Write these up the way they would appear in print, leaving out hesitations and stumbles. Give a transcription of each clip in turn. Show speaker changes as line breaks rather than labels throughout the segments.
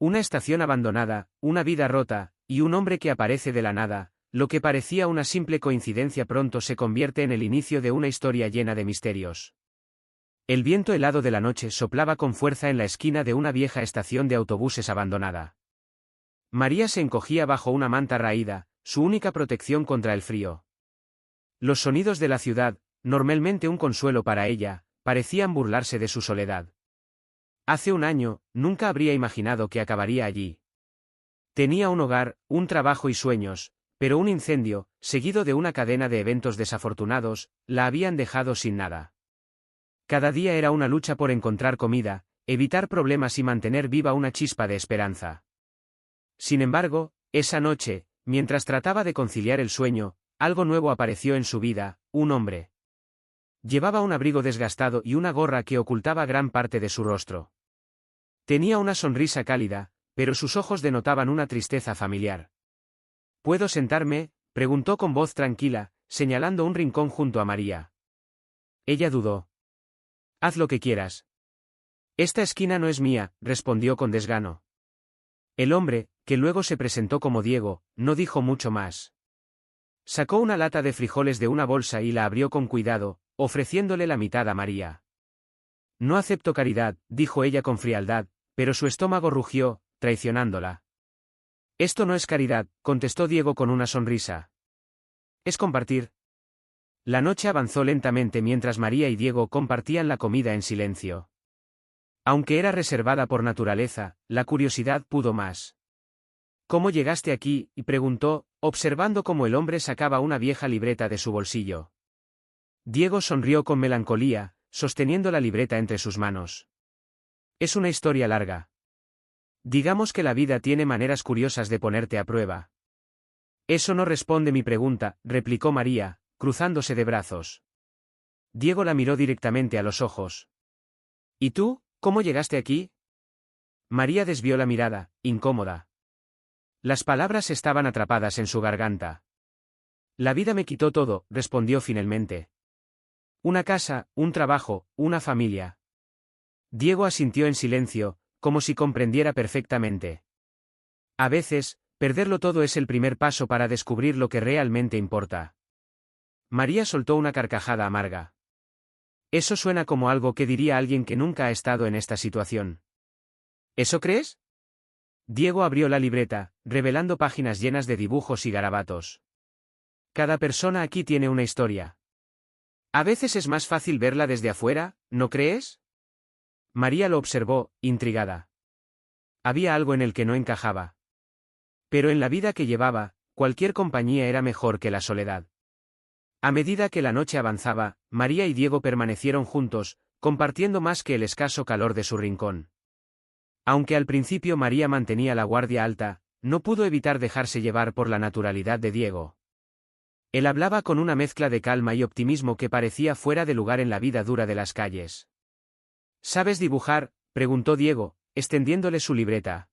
Una estación abandonada, una vida rota, y un hombre que aparece de la nada. Lo que parecía una simple coincidencia pronto se convierte en el inicio de una historia llena de misterios. El viento helado de la noche soplaba con fuerza en la esquina de una vieja estación de autobuses abandonada. María se encogía bajo una manta raída, su única protección contra el frío. Los sonidos de la ciudad, normalmente un consuelo para ella, parecían burlarse de su soledad. Hace un año, nunca habría imaginado que acabaría allí. Tenía un hogar, un trabajo y sueños, pero un incendio, seguido de una cadena de eventos desafortunados, la habían dejado sin nada. Cada día era una lucha por encontrar comida, evitar problemas y mantener viva una chispa de esperanza. Sin embargo, esa noche, mientras trataba de conciliar el sueño, algo nuevo apareció en su vida, un hombre. Llevaba un abrigo desgastado y una gorra que ocultaba gran parte de su rostro. Tenía una sonrisa cálida, pero sus ojos denotaban una tristeza familiar. ¿Puedo sentarme?, preguntó con voz tranquila, señalando un rincón junto a María. Ella dudó. Haz lo que quieras. Esta esquina no es mía, respondió con desgano. El hombre, que luego se presentó como Diego, no dijo mucho más. Sacó una lata de frijoles de una bolsa y la abrió con cuidado, ofreciéndole la mitad a María. No acepto caridad, dijo ella con frialdad, pero su estómago rugió, traicionándola. Esto no es caridad, contestó Diego con una sonrisa. Es compartir. La noche avanzó lentamente mientras María y Diego compartían la comida en silencio. Aunque era reservada por naturaleza, la curiosidad pudo más. ¿Cómo llegaste aquí?, y preguntó, observando cómo el hombre sacaba una vieja libreta de su bolsillo. Diego sonrió con melancolía, sosteniendo la libreta entre sus manos. Es una historia larga. Digamos que la vida tiene maneras curiosas de ponerte a prueba. Eso no responde mi pregunta, replicó María, cruzándose de brazos. Diego la miró directamente a los ojos. ¿Y tú, cómo llegaste aquí? María desvió la mirada, incómoda. Las palabras estaban atrapadas en su garganta. La vida me quitó todo, respondió finalmente. Una casa, un trabajo, una familia. Diego asintió en silencio, como si comprendiera perfectamente. A veces, perderlo todo es el primer paso para descubrir lo que realmente importa. María soltó una carcajada amarga. Eso suena como algo que diría alguien que nunca ha estado en esta situación. ¿Eso crees? Diego abrió la libreta, revelando páginas llenas de dibujos y garabatos. Cada persona aquí tiene una historia. A veces es más fácil verla desde afuera, ¿no crees? María lo observó, intrigada. Había algo en el que no encajaba. Pero en la vida que llevaba, cualquier compañía era mejor que la soledad. A medida que la noche avanzaba, María y Diego permanecieron juntos, compartiendo más que el escaso calor de su rincón. Aunque al principio María mantenía la guardia alta, no pudo evitar dejarse llevar por la naturalidad de Diego. Él hablaba con una mezcla de calma y optimismo que parecía fuera de lugar en la vida dura de las calles. ¿Sabes dibujar?, preguntó Diego, extendiéndole su libreta.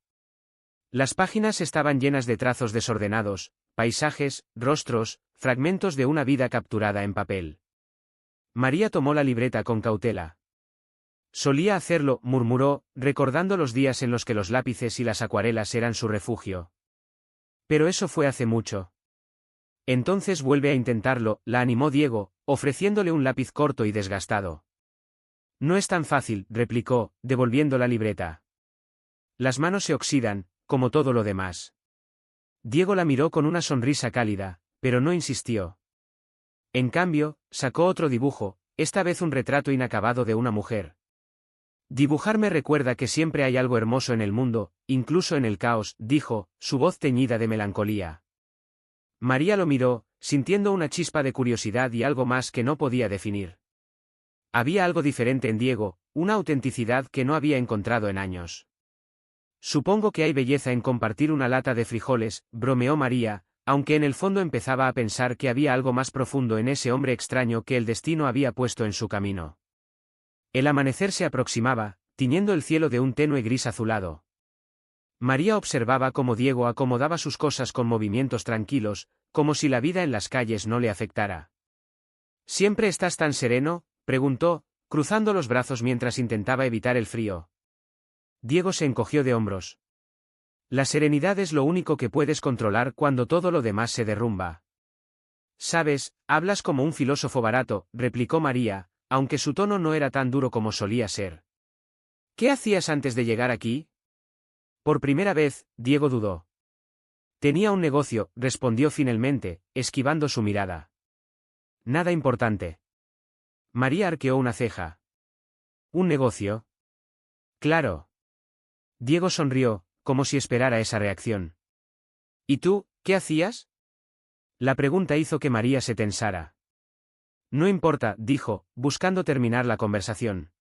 Las páginas estaban llenas de trazos desordenados, paisajes, rostros, fragmentos de una vida capturada en papel. María tomó la libreta con cautela. Solía hacerlo, murmuró, recordando los días en los que los lápices y las acuarelas eran su refugio. Pero eso fue hace mucho. Entonces vuelve a intentarlo, la animó Diego, ofreciéndole un lápiz corto y desgastado. No es tan fácil, replicó, devolviendo la libreta. Las manos se oxidan, como todo lo demás. Diego la miró con una sonrisa cálida, pero no insistió. En cambio, sacó otro dibujo, esta vez un retrato inacabado de una mujer. Dibujar me recuerda que siempre hay algo hermoso en el mundo, incluso en el caos, dijo, su voz teñida de melancolía. María lo miró, sintiendo una chispa de curiosidad y algo más que no podía definir. Había algo diferente en Diego, una autenticidad que no había encontrado en años. Supongo que hay belleza en compartir una lata de frijoles, bromeó María, aunque en el fondo empezaba a pensar que había algo más profundo en ese hombre extraño que el destino había puesto en su camino. El amanecer se aproximaba, tiñendo el cielo de un tenue gris azulado. María observaba cómo Diego acomodaba sus cosas con movimientos tranquilos, como si la vida en las calles no le afectara. ¿Siempre estás tan sereno?, preguntó, cruzando los brazos mientras intentaba evitar el frío. Diego se encogió de hombros. La serenidad es lo único que puedes controlar cuando todo lo demás se derrumba. Sabes, hablas como un filósofo barato, replicó María, aunque su tono no era tan duro como solía ser. ¿Qué hacías antes de llegar aquí? Por primera vez, Diego dudó. Tenía un negocio, respondió finalmente, esquivando su mirada. Nada importante. María arqueó una ceja. ¿Un negocio? Claro. Diego sonrió, como si esperara esa reacción. ¿Y tú, qué hacías? La pregunta hizo que María se tensara. No importa, dijo, buscando terminar la conversación.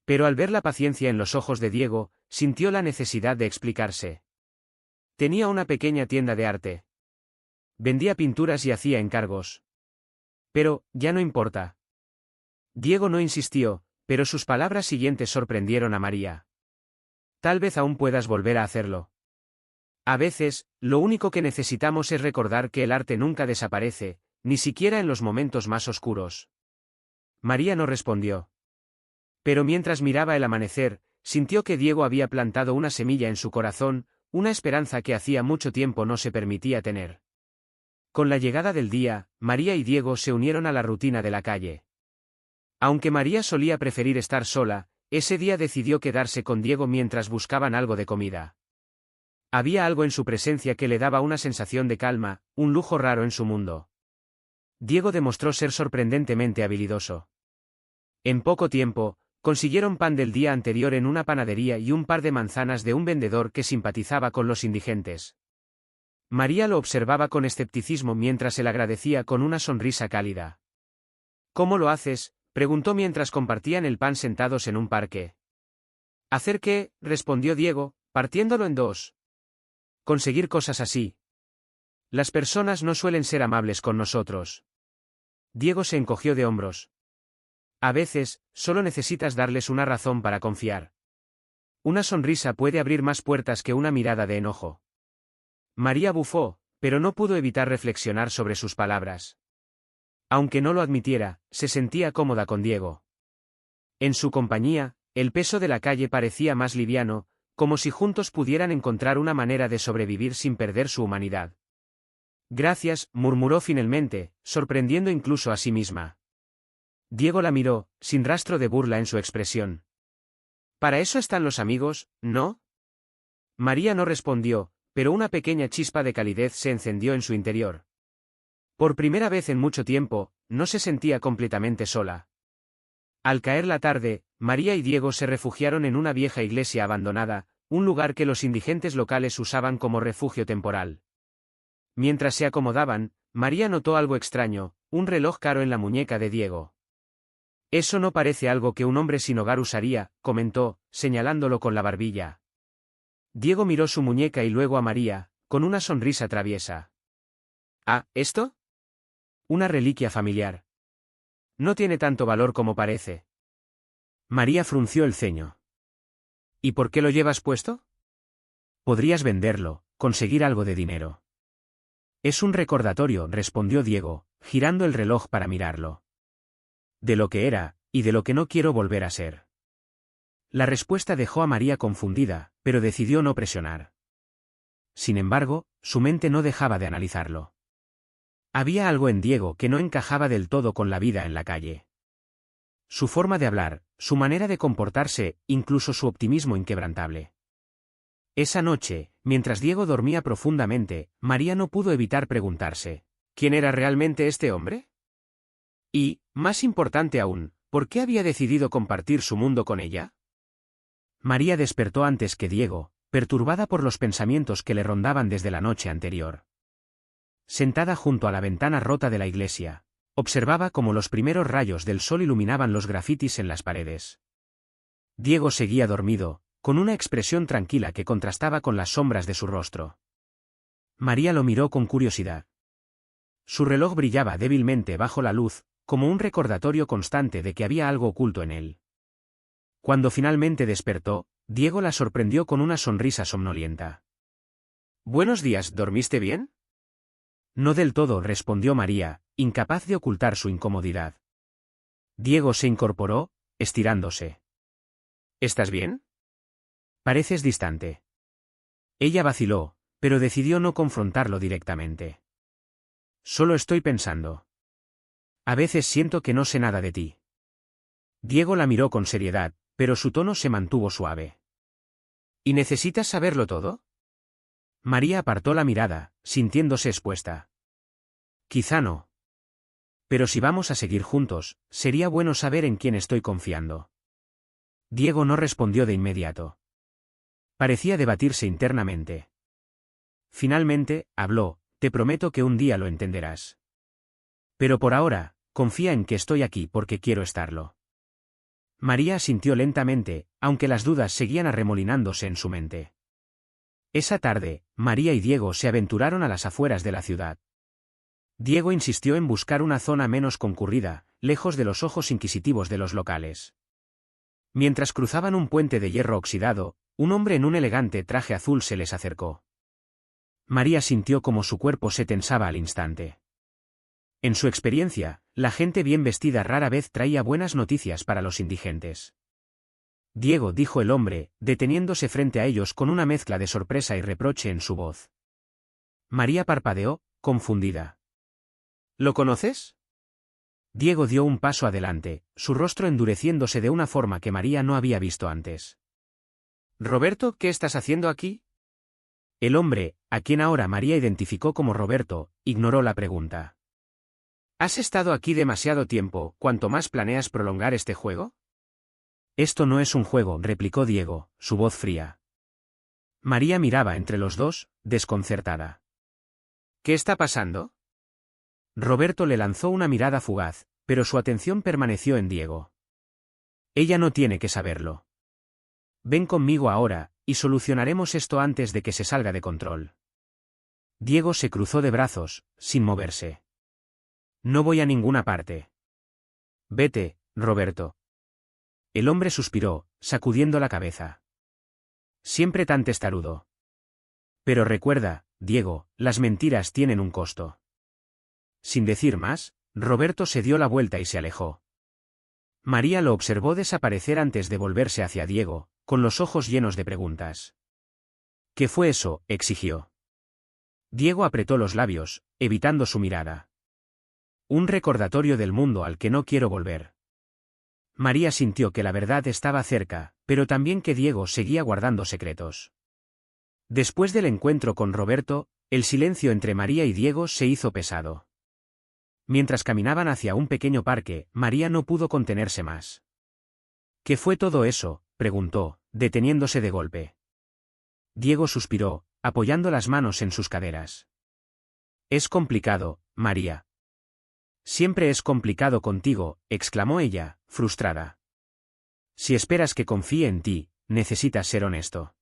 Pero al ver la paciencia en los ojos de Diego, sintió la necesidad de explicarse. Tenía una pequeña tienda de arte. Vendía pinturas y hacía encargos. Pero, ya no importa. Diego no insistió, pero sus palabras siguientes sorprendieron a María. Tal vez aún puedas volver a hacerlo. A veces, lo único que necesitamos es recordar que el arte nunca desaparece, ni siquiera en los momentos más oscuros. María no respondió. Pero mientras miraba el amanecer, sintió que Diego había plantado una semilla en su corazón, una esperanza que hacía mucho tiempo no se permitía tener. Con la llegada del día, María y Diego se unieron a la rutina de la calle. Aunque María solía preferir estar sola, ese día decidió quedarse con Diego mientras buscaban algo de comida. Había algo en su presencia que le daba una sensación de calma, un lujo raro en su mundo. Diego demostró ser sorprendentemente habilidoso. En poco tiempo, consiguieron pan del día anterior en una panadería y un par de manzanas de un vendedor que simpatizaba con los indigentes. María lo observaba con escepticismo mientras él agradecía con una sonrisa cálida. ¿Cómo lo haces?, preguntó mientras compartían el pan sentados en un parque. ¿Hacer qué?, respondió Diego, partiéndolo en dos. Conseguir cosas así. Las personas no suelen ser amables con nosotros. Diego se encogió de hombros. A veces, solo necesitas darles una razón para confiar. Una sonrisa puede abrir más puertas que una mirada de enojo. María bufó, pero no pudo evitar reflexionar sobre sus palabras. Aunque no lo admitiera, se sentía cómoda con Diego. En su compañía, el peso de la calle parecía más liviano, como si juntos pudieran encontrar una manera de sobrevivir sin perder su humanidad. Gracias, murmuró finalmente, sorprendiendo incluso a sí misma. Diego la miró, sin rastro de burla en su expresión. Para eso están los amigos, ¿no? María no respondió, pero una pequeña chispa de calidez se encendió en su interior. Por primera vez en mucho tiempo, no se sentía completamente sola. Al caer la tarde, María y Diego se refugiaron en una vieja iglesia abandonada, un lugar que los indigentes locales usaban como refugio temporal. Mientras se acomodaban, María notó algo extraño, un reloj caro en la muñeca de Diego. Eso no parece algo que un hombre sin hogar usaría, comentó, señalándolo con la barbilla. Diego miró su muñeca y luego a María, con una sonrisa traviesa. ¿Ah, esto? Una reliquia familiar. No tiene tanto valor como parece. María frunció el ceño. ¿Y por qué lo llevas puesto? Podrías venderlo, conseguir algo de dinero. Es un recordatorio, respondió Diego, girando el reloj para mirarlo. De lo que era, y de lo que no quiero volver a ser. La respuesta dejó a María confundida, pero decidió no presionar. Sin embargo, su mente no dejaba de analizarlo. Había algo en Diego que no encajaba del todo con la vida en la calle. Su forma de hablar, su manera de comportarse, incluso su optimismo inquebrantable. Esa noche, mientras Diego dormía profundamente, María no pudo evitar preguntarse, ¿quién era realmente este hombre? Y, más importante aún, ¿por qué había decidido compartir su mundo con ella? María despertó antes que Diego, perturbada por los pensamientos que le rondaban desde la noche anterior. Sentada junto a la ventana rota de la iglesia, observaba cómo los primeros rayos del sol iluminaban los grafitis en las paredes. Diego seguía dormido, con una expresión tranquila que contrastaba con las sombras de su rostro. María lo miró con curiosidad. Su reloj brillaba débilmente bajo la luz, como un recordatorio constante de que había algo oculto en él. Cuando finalmente despertó, Diego la sorprendió con una sonrisa somnolienta. «Buenos días, ¿dormiste bien?» No del todo, respondió María, incapaz de ocultar su incomodidad. Diego se incorporó, estirándose. ¿Estás bien? Pareces distante. Ella vaciló, pero decidió no confrontarlo directamente. Solo estoy pensando. A veces siento que no sé nada de ti. Diego la miró con seriedad, pero su tono se mantuvo suave. ¿Y necesitas saberlo todo? María apartó la mirada, sintiéndose expuesta. Quizá no. Pero si vamos a seguir juntos, sería bueno saber en quién estoy confiando. Diego no respondió de inmediato. Parecía debatirse internamente. Finalmente, habló: te prometo que un día lo entenderás. Pero por ahora, confía en que estoy aquí porque quiero estarlo. María asintió lentamente, aunque las dudas seguían arremolinándose en su mente. Esa tarde, María y Diego se aventuraron a las afueras de la ciudad. Diego insistió en buscar una zona menos concurrida, lejos de los ojos inquisitivos de los locales. Mientras cruzaban un puente de hierro oxidado, un hombre en un elegante traje azul se les acercó. María sintió como su cuerpo se tensaba al instante. En su experiencia, la gente bien vestida rara vez traía buenas noticias para los indigentes. Diego, dijo el hombre, deteniéndose frente a ellos con una mezcla de sorpresa y reproche en su voz. María parpadeó, confundida. ¿Lo conoces? Diego dio un paso adelante, su rostro endureciéndose de una forma que María no había visto antes. «Roberto, ¿qué estás haciendo aquí?» El hombre, a quien ahora María identificó como Roberto, ignoró la pregunta. «¿Has estado aquí demasiado tiempo, cuanto más planeas prolongar este juego?» «Esto no es un juego», replicó Diego, su voz fría. María miraba entre los dos, desconcertada. «¿Qué está pasando?» Roberto le lanzó una mirada fugaz, pero su atención permaneció en Diego. «Ella no tiene que saberlo. Ven conmigo ahora, y solucionaremos esto antes de que se salga de control». Diego se cruzó de brazos, sin moverse. «No voy a ninguna parte». «Vete, Roberto». El hombre suspiró, sacudiendo la cabeza. «Siempre tan testarudo». «Pero recuerda, Diego, las mentiras tienen un costo». Sin decir más, Roberto se dio la vuelta y se alejó. María lo observó desaparecer antes de volverse hacia Diego, con los ojos llenos de preguntas. «¿Qué fue eso?», exigió. Diego apretó los labios, evitando su mirada. «Un recordatorio del mundo al que no quiero volver». María sintió que la verdad estaba cerca, pero también que Diego seguía guardando secretos. Después del encuentro con Roberto, el silencio entre María y Diego se hizo pesado. Mientras caminaban hacia un pequeño parque, María no pudo contenerse más. «¿Qué fue todo eso?», preguntó, deteniéndose de golpe. Diego suspiró, apoyando las manos en sus caderas. «Es complicado, María». «Siempre es complicado contigo», exclamó ella, frustrada. «Si esperas que confíe en ti, necesitas ser honesto».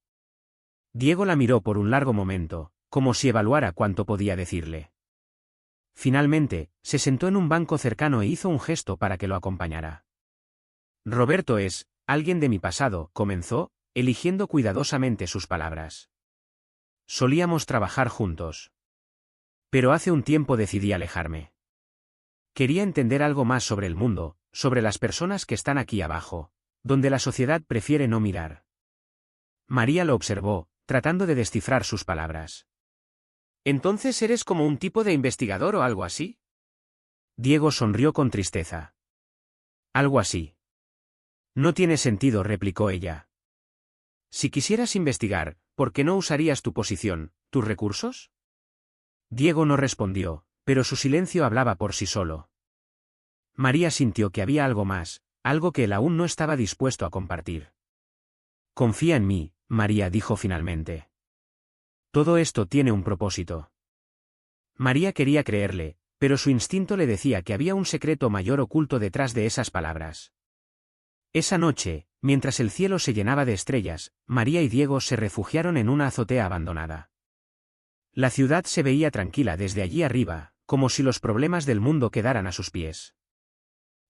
Diego la miró por un largo momento, como si evaluara cuánto podía decirle. Finalmente, se sentó en un banco cercano e hizo un gesto para que lo acompañara. «Roberto es alguien de mi pasado», comenzó, eligiendo cuidadosamente sus palabras. «Solíamos trabajar juntos. Pero hace un tiempo decidí alejarme. Quería entender algo más sobre el mundo, sobre las personas que están aquí abajo, donde la sociedad prefiere no mirar». María lo observó, tratando de descifrar sus palabras. «¿Entonces eres como un tipo de investigador o algo así?» Diego sonrió con tristeza. «Algo así». «No tiene sentido», replicó ella. «Si quisieras investigar, ¿por qué no usarías tu posición, tus recursos?» Diego no respondió, pero su silencio hablaba por sí solo. María sintió que había algo más, algo que él aún no estaba dispuesto a compartir. «Confía en mí», María dijo finalmente. «Todo esto tiene un propósito». María quería creerle, pero su instinto le decía que había un secreto mayor oculto detrás de esas palabras. Esa noche, mientras el cielo se llenaba de estrellas, María y Diego se refugiaron en una azotea abandonada. La ciudad se veía tranquila desde allí arriba, como si los problemas del mundo quedaran a sus pies.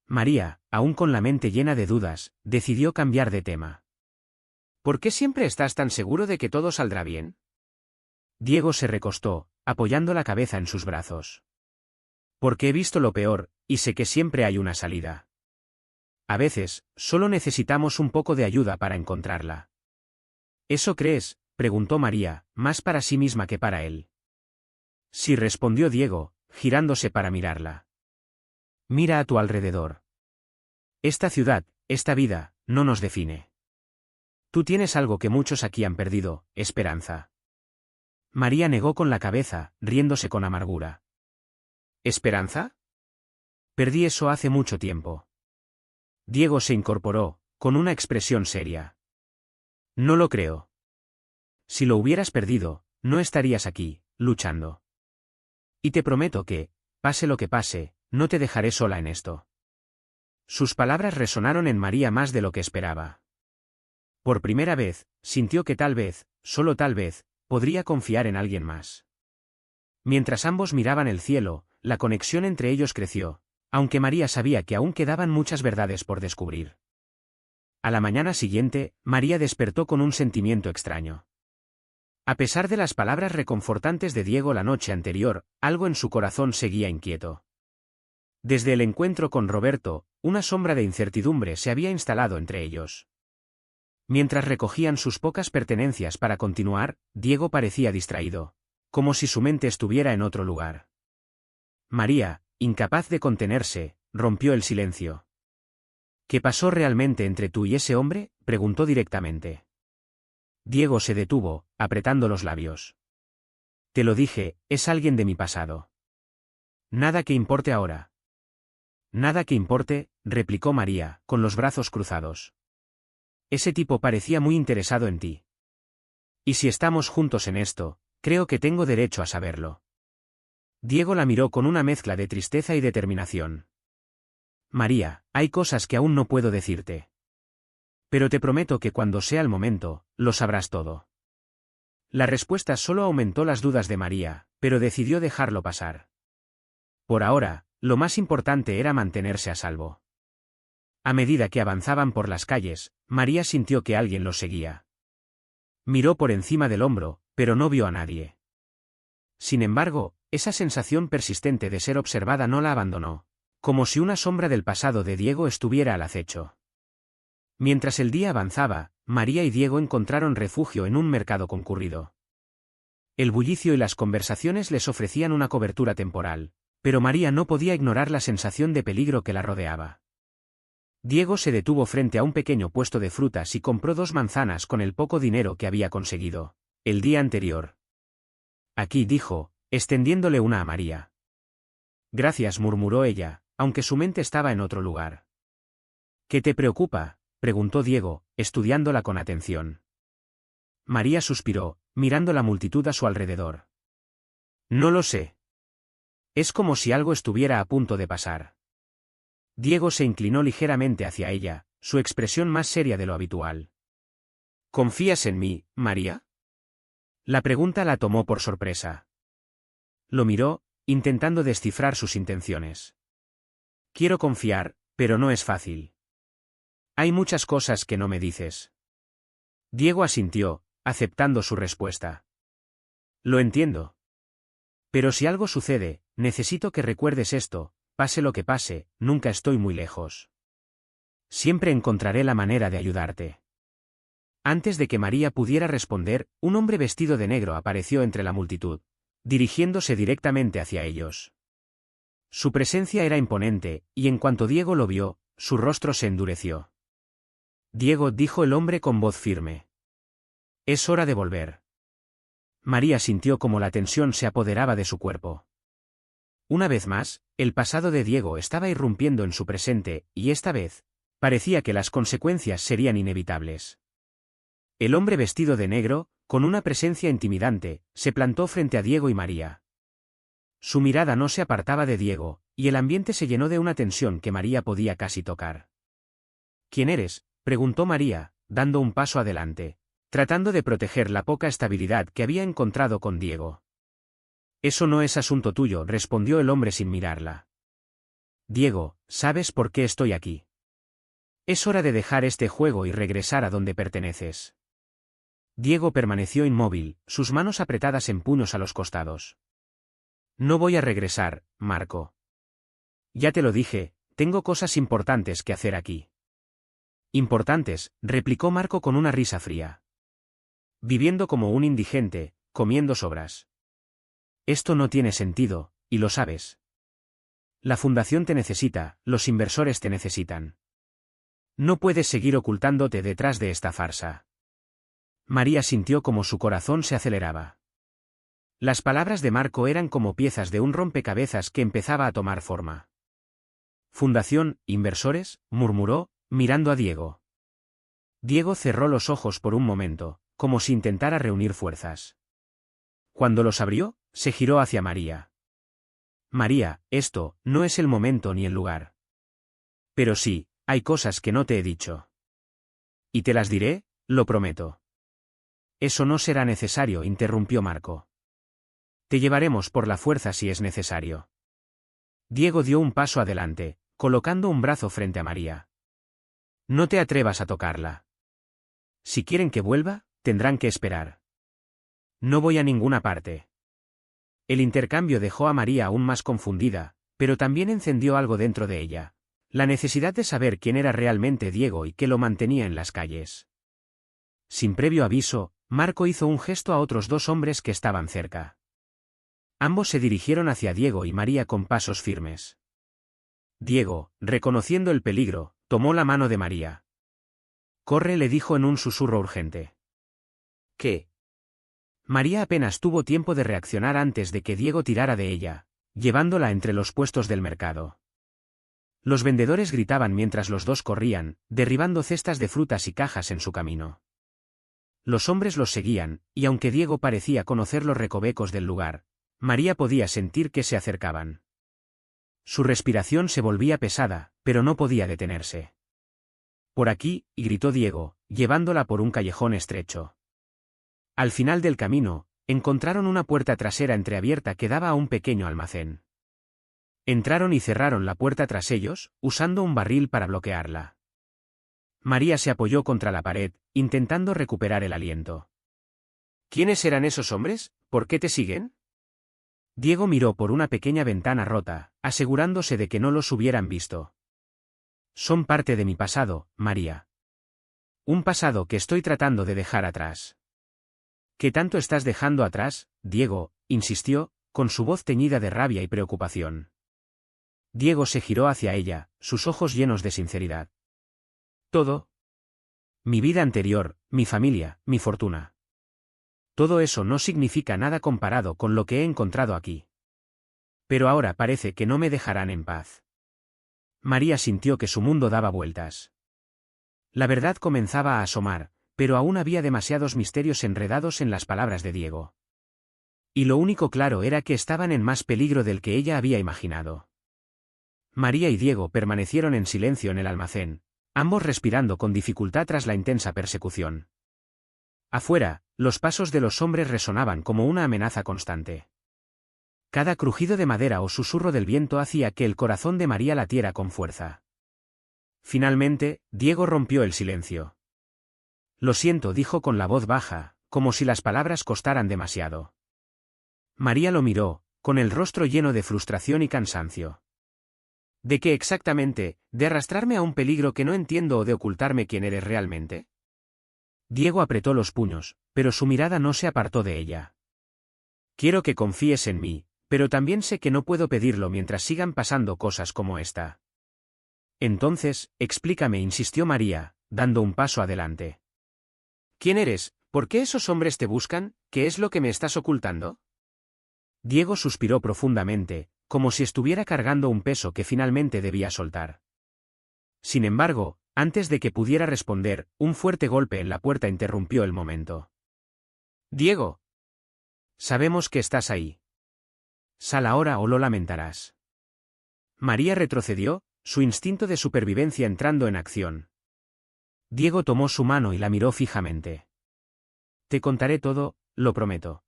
María, aún con la mente llena de dudas, decidió cambiar de tema. «¿Por qué siempre estás tan seguro de que todo saldrá bien?» Diego se recostó, apoyando la cabeza en sus brazos. «Porque he visto lo peor, y sé que siempre hay una salida. A veces, solo necesitamos un poco de ayuda para encontrarla». «¿Eso crees?», preguntó María, más para sí misma que para él. Sí, respondió Diego, girándose para mirarla. Mira a tu alrededor. Esta ciudad, esta vida, no nos define. Tú tienes algo que muchos aquí han perdido, esperanza. María negó con la cabeza, riéndose con amargura. ¿Esperanza? Perdí eso hace mucho tiempo. Diego se incorporó, con una expresión seria. No lo creo. Si lo hubieras perdido, no estarías aquí, luchando. Y te prometo que, pase lo que pase, no te dejaré sola en esto. Sus palabras resonaron en María más de lo que esperaba. Por primera vez, sintió que tal vez, solo tal vez, podría confiar en alguien más. Mientras ambos miraban el cielo, la conexión entre ellos creció, aunque María sabía que aún quedaban muchas verdades por descubrir. A la mañana siguiente, María despertó con un sentimiento extraño. A pesar de las palabras reconfortantes de Diego la noche anterior, algo en su corazón seguía inquieto. Desde el encuentro con Roberto, una sombra de incertidumbre se había instalado entre ellos. Mientras recogían sus pocas pertenencias para continuar, Diego parecía distraído, como si su mente estuviera en otro lugar. María, incapaz de contenerse, rompió el silencio. ¿Qué pasó realmente entre tú y ese hombre?, preguntó directamente. Diego se detuvo, apretando los labios. Te lo dije, es alguien de mi pasado. Nada que importe ahora. Nada que importe, replicó María, con los brazos cruzados. Ese tipo parecía muy interesado en ti. Y si estamos juntos en esto, creo que tengo derecho a saberlo. Diego la miró con una mezcla de tristeza y determinación. María, hay cosas que aún no puedo decirte. Pero te prometo que cuando sea el momento, lo sabrás todo. La respuesta solo aumentó las dudas de María, pero decidió dejarlo pasar. Por ahora, lo más importante era mantenerse a salvo. A medida que avanzaban por las calles, María sintió que alguien los seguía. Miró por encima del hombro, pero no vio a nadie. Sin embargo, esa sensación persistente de ser observada no la abandonó, como si una sombra del pasado de Diego estuviera al acecho. Mientras el día avanzaba, María y Diego encontraron refugio en un mercado concurrido. El bullicio y las conversaciones les ofrecían una cobertura temporal, pero María no podía ignorar la sensación de peligro que la rodeaba. Diego se detuvo frente a un pequeño puesto de frutas y compró 2 manzanas con el poco dinero que había conseguido el día anterior. Aquí, dijo, extendiéndole una a María. Gracias, murmuró ella, aunque su mente estaba en otro lugar. ¿Qué te preocupa?, preguntó Diego, estudiándola con atención. María suspiró, mirando la multitud a su alrededor. No lo sé. Es como si algo estuviera a punto de pasar. Diego se inclinó ligeramente hacia ella, su expresión más seria de lo habitual. ¿Confías en mí, María? La pregunta la tomó por sorpresa. Lo miró, intentando descifrar sus intenciones. Quiero confiar, pero no es fácil. Hay muchas cosas que no me dices. Diego asintió, aceptando su respuesta. Lo entiendo. Pero si algo sucede, necesito que recuerdes esto, pase lo que pase, nunca estoy muy lejos. Siempre encontraré la manera de ayudarte. Antes de que María pudiera responder, un hombre vestido de negro apareció entre la multitud, dirigiéndose directamente hacia ellos. Su presencia era imponente, y en cuanto Diego lo vio, su rostro se endureció. Diego, dijo el hombre con voz firme. Es hora de volver. María sintió como la tensión se apoderaba de su cuerpo. Una vez más, el pasado de Diego estaba irrumpiendo en su presente, y esta vez, parecía que las consecuencias serían inevitables. El hombre vestido de negro, con una presencia intimidante, se plantó frente a Diego y María. Su mirada no se apartaba de Diego, y el ambiente se llenó de una tensión que María podía casi tocar. ¿Quién eres?, preguntó María, dando un paso adelante, tratando de proteger la poca estabilidad que había encontrado con Diego. Eso no es asunto tuyo, respondió el hombre sin mirarla. Diego, ¿sabes por qué estoy aquí? Es hora de dejar este juego y regresar a donde perteneces. Diego permaneció inmóvil, sus manos apretadas en puños a los costados. No voy a regresar, Marco. Ya te lo dije, tengo cosas importantes que hacer aquí. Importantes, replicó Marco con una risa fría. viviendo como un indigente, comiendo sobras. Esto no tiene sentido, y lo sabes. La fundación te necesita, los inversores te necesitan. No puedes seguir ocultándote detrás de esta farsa. María sintió como su corazón se aceleraba. Las palabras de Marco eran como piezas de un rompecabezas que empezaba a tomar forma. Fundación, inversores, murmuró, mirando a Diego. Diego cerró los ojos por un momento, como si intentara reunir fuerzas. Cuando los abrió, se giró hacia María. María, esto no es el momento ni el lugar. Pero sí, hay cosas que no te he dicho. Y te las diré, lo prometo. Eso no será necesario, interrumpió Marco. Te llevaremos por la fuerza si es necesario. Diego dio un paso adelante, colocando un brazo frente a María. No te atrevas a tocarla. Si quieren que vuelva, tendrán que esperar. No voy a ninguna parte. El intercambio dejó a María aún más confundida, pero también encendió algo dentro de ella. La necesidad de saber quién era realmente Diego y qué lo mantenía en las calles. Sin previo aviso, Marco hizo un gesto a otros dos hombres que estaban cerca. Ambos se dirigieron hacia Diego y María con pasos firmes. Diego, reconociendo el peligro, tomó la mano de María. Corre, le dijo en un susurro urgente. ¿Qué? María apenas tuvo tiempo de reaccionar antes de que Diego tirara de ella, llevándola entre los puestos del mercado. Los vendedores gritaban mientras los dos corrían, derribando cestas de frutas y cajas en su camino. Los hombres los seguían, y aunque Diego parecía conocer los recovecos del lugar, María podía sentir que se acercaban. Su respiración se volvía pesada, pero no podía detenerse. Por aquí, y gritó Diego, llevándola por un callejón estrecho. Al final del camino, encontraron una puerta trasera entreabierta que daba a un pequeño almacén. Entraron y cerraron la puerta tras ellos, usando un barril para bloquearla. María se apoyó contra la pared, intentando recuperar el aliento. ¿Quiénes eran esos hombres? ¿Por qué te siguen? Diego miró por una pequeña ventana rota, asegurándose de que no los hubieran visto. Son parte de mi pasado, María. Un pasado que estoy tratando de dejar atrás. ¿Qué tanto estás dejando atrás, Diego?, insistió, con su voz teñida de rabia y preocupación. Diego se giró hacia ella, sus ojos llenos de sinceridad. Todo. Mi vida anterior, mi familia, mi fortuna. Todo eso no significa nada comparado con lo que he encontrado aquí. Pero ahora parece que no me dejarán en paz. María sintió que su mundo daba vueltas. La verdad comenzaba a asomar, pero aún había demasiados misterios enredados en las palabras de Diego. Y lo único claro era que estaban en más peligro del que ella había imaginado. María y Diego permanecieron en silencio en el almacén, ambos respirando con dificultad tras la intensa persecución. Afuera, los pasos de los hombres resonaban como una amenaza constante. Cada crujido de madera o susurro del viento hacía que el corazón de María latiera con fuerza. Finalmente, Diego rompió el silencio. Lo siento, dijo con la voz baja, como si las palabras costaran demasiado. María lo miró, con el rostro lleno de frustración y cansancio. ¿De qué exactamente? ¿De arrastrarme a un peligro que no entiendo o de ocultarme quién eres realmente? Diego apretó los puños, pero su mirada no se apartó de ella. Quiero que confíes en mí, pero también sé que no puedo pedirlo mientras sigan pasando cosas como esta. Entonces, explícame, insistió María, dando un paso adelante. ¿Quién eres? ¿Por qué esos hombres te buscan? ¿Qué es lo que me estás ocultando? Diego suspiró profundamente, como si estuviera cargando un peso que finalmente debía soltar. Sin embargo, antes de que pudiera responder, un fuerte golpe en la puerta interrumpió el momento. Diego. Sabemos que estás ahí. Sal ahora o lo lamentarás. María retrocedió, su instinto de supervivencia entrando en acción. Diego tomó su mano y la miró fijamente. Te contaré todo, lo prometo.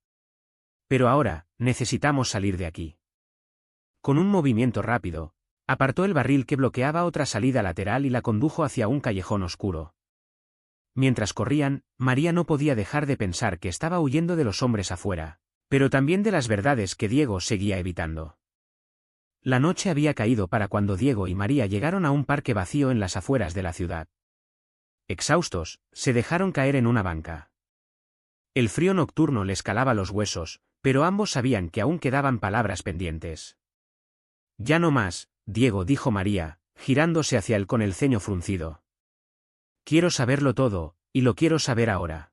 Pero ahora, necesitamos salir de aquí. Con un movimiento rápido, apartó el barril que bloqueaba otra salida lateral y la condujo hacia un callejón oscuro. Mientras corrían, María no podía dejar de pensar que estaba huyendo de los hombres afuera, pero también de las verdades que Diego seguía evitando. La noche había caído para cuando Diego y María llegaron a un parque vacío en las afueras de la ciudad. Exhaustos, se dejaron caer en una banca. El frío nocturno les calaba los huesos, pero ambos sabían que aún quedaban palabras pendientes. Ya no más, Diego, dijo María, girándose hacia él con el ceño fruncido. Quiero saberlo todo, y lo quiero saber ahora.